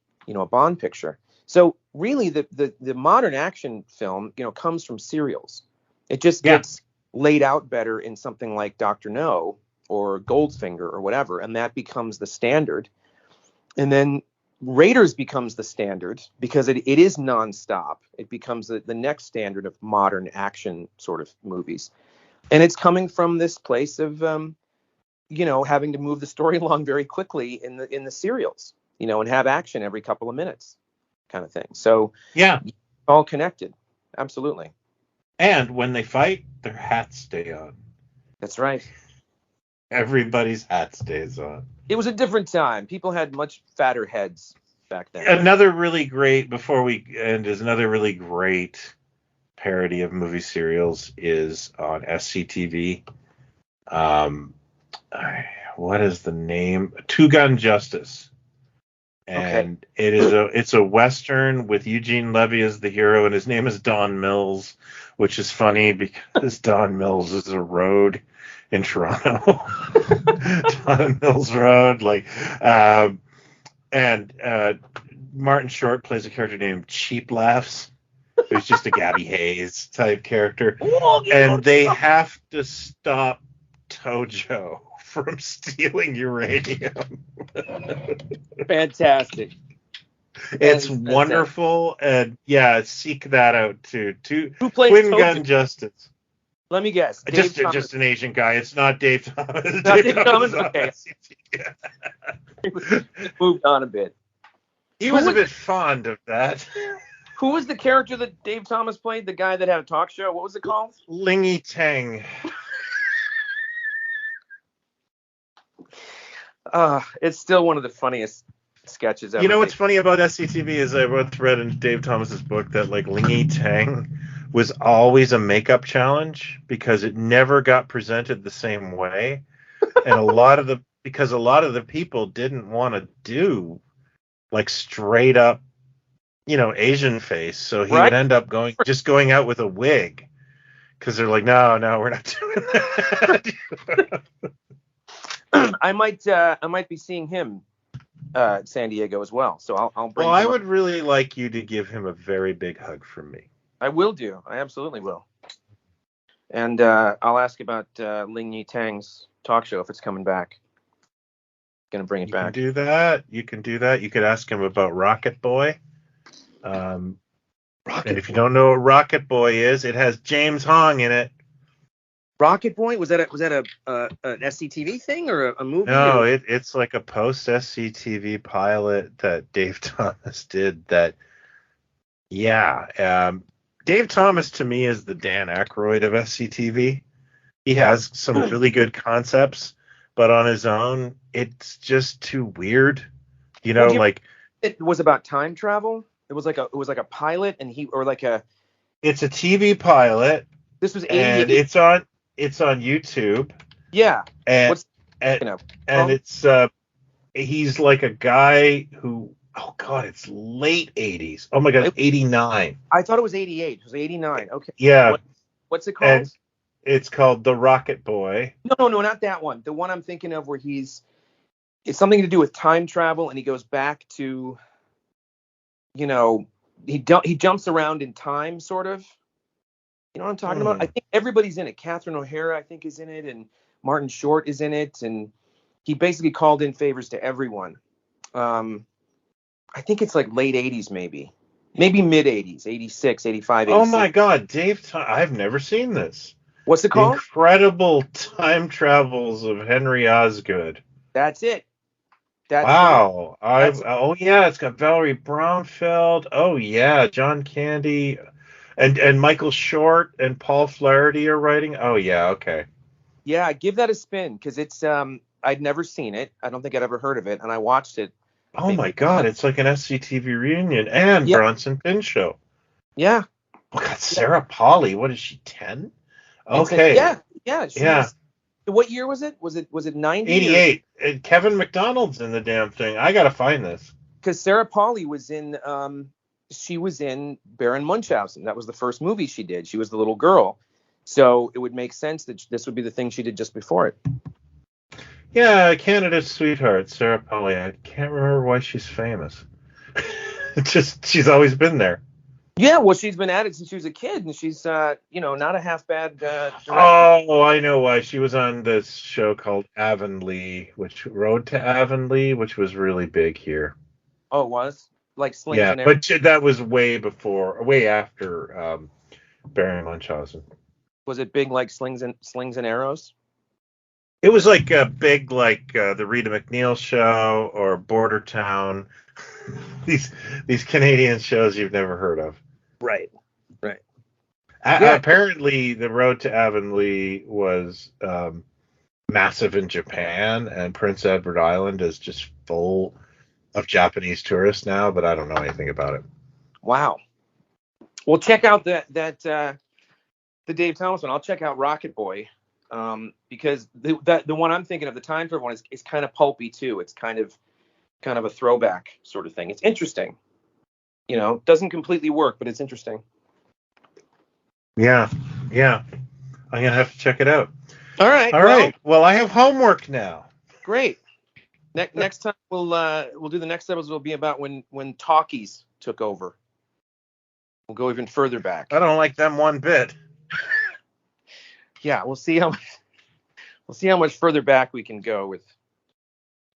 Bond picture. So really the modern action film, comes from serials. It just gets laid out better in something like Dr. No or Goldfinger or whatever, and that becomes the standard. And then Raiders becomes the standard because it is nonstop. It becomes the next standard of modern action sort of movies. And it's coming from this place of, having to move the story along very quickly in the serials, and have action every couple of minutes kind of thing. So it's all connected. Absolutely. And when they fight, their hats stay on. That's right. Everybody's hat stays on. It was a different time. People had much fatter heads back then. Another really great, before we end, is another really great parody of movie serials is on SCTV. What is the name? Two Gun Justice. And it's a Western with Eugene Levy as the hero, and his name is Don Mills, which is funny because Don Mills is a road in Toronto. Don Mills Road, and Martin Short plays a character named Cheap Laughs, who's just a Gabby Hayes type character, and they have to stop Tojo from stealing uranium. Fantastic. It's wonderful, and seek that out too. Who plays Twin Tojo? Gun Justice. Let me guess. Just an Asian guy. It's not Dave Thomas. Not Dave Thomas. Okay. Moved on a bit. He was a bit fond of that. Who was the character that Dave Thomas played? The guy that had a talk show? What was it called? Lingy Tang. It's still one of the funniest sketches ever. You know what's funny about SCTV is I once read in Dave Thomas's book that like Ling Yi Tang was always a makeup challenge because it never got presented the same way, and a lot of the people didn't want to do like straight up, Asian face, so he would end up going out with a wig because they're like, no, we're not doing that. I might be seeing him San Diego as well. So I'll bring. Well, I would really like you to give him a very big hug from me. I will do. I absolutely will. And I'll ask about Ling Yi Tang's talk show if it's coming back. Gonna bring it back. You can do that. You could ask him about Rocket Boy. And if you don't know what Rocket Boy is, it has James Hong in it. Rocket Boy? Was that an SCTV thing or a movie? No, it's like a post SCTV pilot that Dave Thomas did. Dave Thomas to me is the Dan Aykroyd of SCTV. He has some really good concepts, but on his own, it's just too weird. It was about time travel. It was like a pilot, and it's a TV pilot. This was 88. And it's on YouTube. Yeah. And it's he's like a guy who, oh God, it's late 80s. Oh my God, it's 89. I thought it was 88. It was 89. Okay. Yeah. What's it called? And it's called The Rocket Boy. No, not that one. The one I'm thinking of where it's something to do with time travel, and he goes back to, he jumps around in time, sort of. You know what I'm talking about? I think everybody's in it. Catherine O'Hara, I think, is in it, and Martin Short is in it, and he basically called in favors to everyone. I think it's like late 80s, maybe mid 80s, 86, 85, 86. Oh my God, I've never seen this. What's it called? Incredible Time Travels of Henry Osgood. That's it. Wow. It's got Valerie Brownfeld. Oh yeah, John Candy. And Michael Short and Paul Flaherty are writing. Oh yeah, okay. Yeah, give that a spin because it's I'd never seen it. I don't think I'd ever heard of it, and I watched it. Oh my God, it's like an SCTV reunion and Bronson Pinchot. Yeah. Oh God, Sarah Polley. What is she, 10? Okay. Yeah. What year was it? Was it 90? 88. And Kevin McDonald's in the damn thing. I gotta find this. Because Sarah Polley was in she was in Baron Munchausen. That was the first movie she did. She was the little girl. So it would make sense that this would be the thing she did just before it. Yeah, Canada's sweetheart, Sarah Polley. I can't remember why she's famous. She's always been there. Yeah, well, she's been at it since she was a kid, and she's, not a half bad director. Oh, I know why. She was on this show called Avonlea, Road to Avonlea, which was really big here. Oh, it was? Like Slings and Arrows? But that was way after Baron Munchausen. Was it big like Slings and Arrows? It was like big like the Rita McNeil show or Border Town. these Canadian shows you've never heard of. Right. Apparently, the Road to Avonlea was massive in Japan, and Prince Edward Island is just full of Japanese tourists now, but I don't know anything about it. Wow. Well, check out the Dave Thomas one. I'll check out Rocket Boy because the one I'm thinking of, the time travel one, is kind of pulpy too. It's kind of a throwback sort of thing. It's interesting. Doesn't completely work, but it's interesting. Yeah. I'm gonna have to check it out. All right. Well, I have homework now. Great. Next time we'll do the next episode. Will be about when talkies took over. We'll go even further back. I don't like them one bit. Yeah, we'll see how much further back we can go with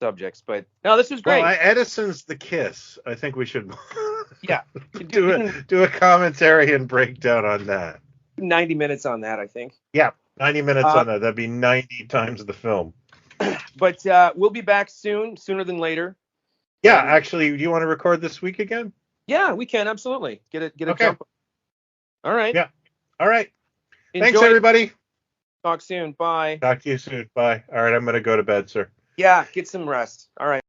subjects. But no, this was great. Well, Edison's The Kiss. I think we should. Yeah. do a commentary and breakdown on that. 90 minutes on that, I think. Yeah, 90 minutes on that. That'd be 90 times the film. But we'll be back sooner than later. Yeah, actually, do you want to record this week again? Yeah, we can, absolutely. Get a okay. jump. All right. Yeah. All right. Thanks, everybody. Talk soon. Bye. Talk to you soon. Bye. All right, I'm going to go to bed, sir. Yeah, get some rest. All right.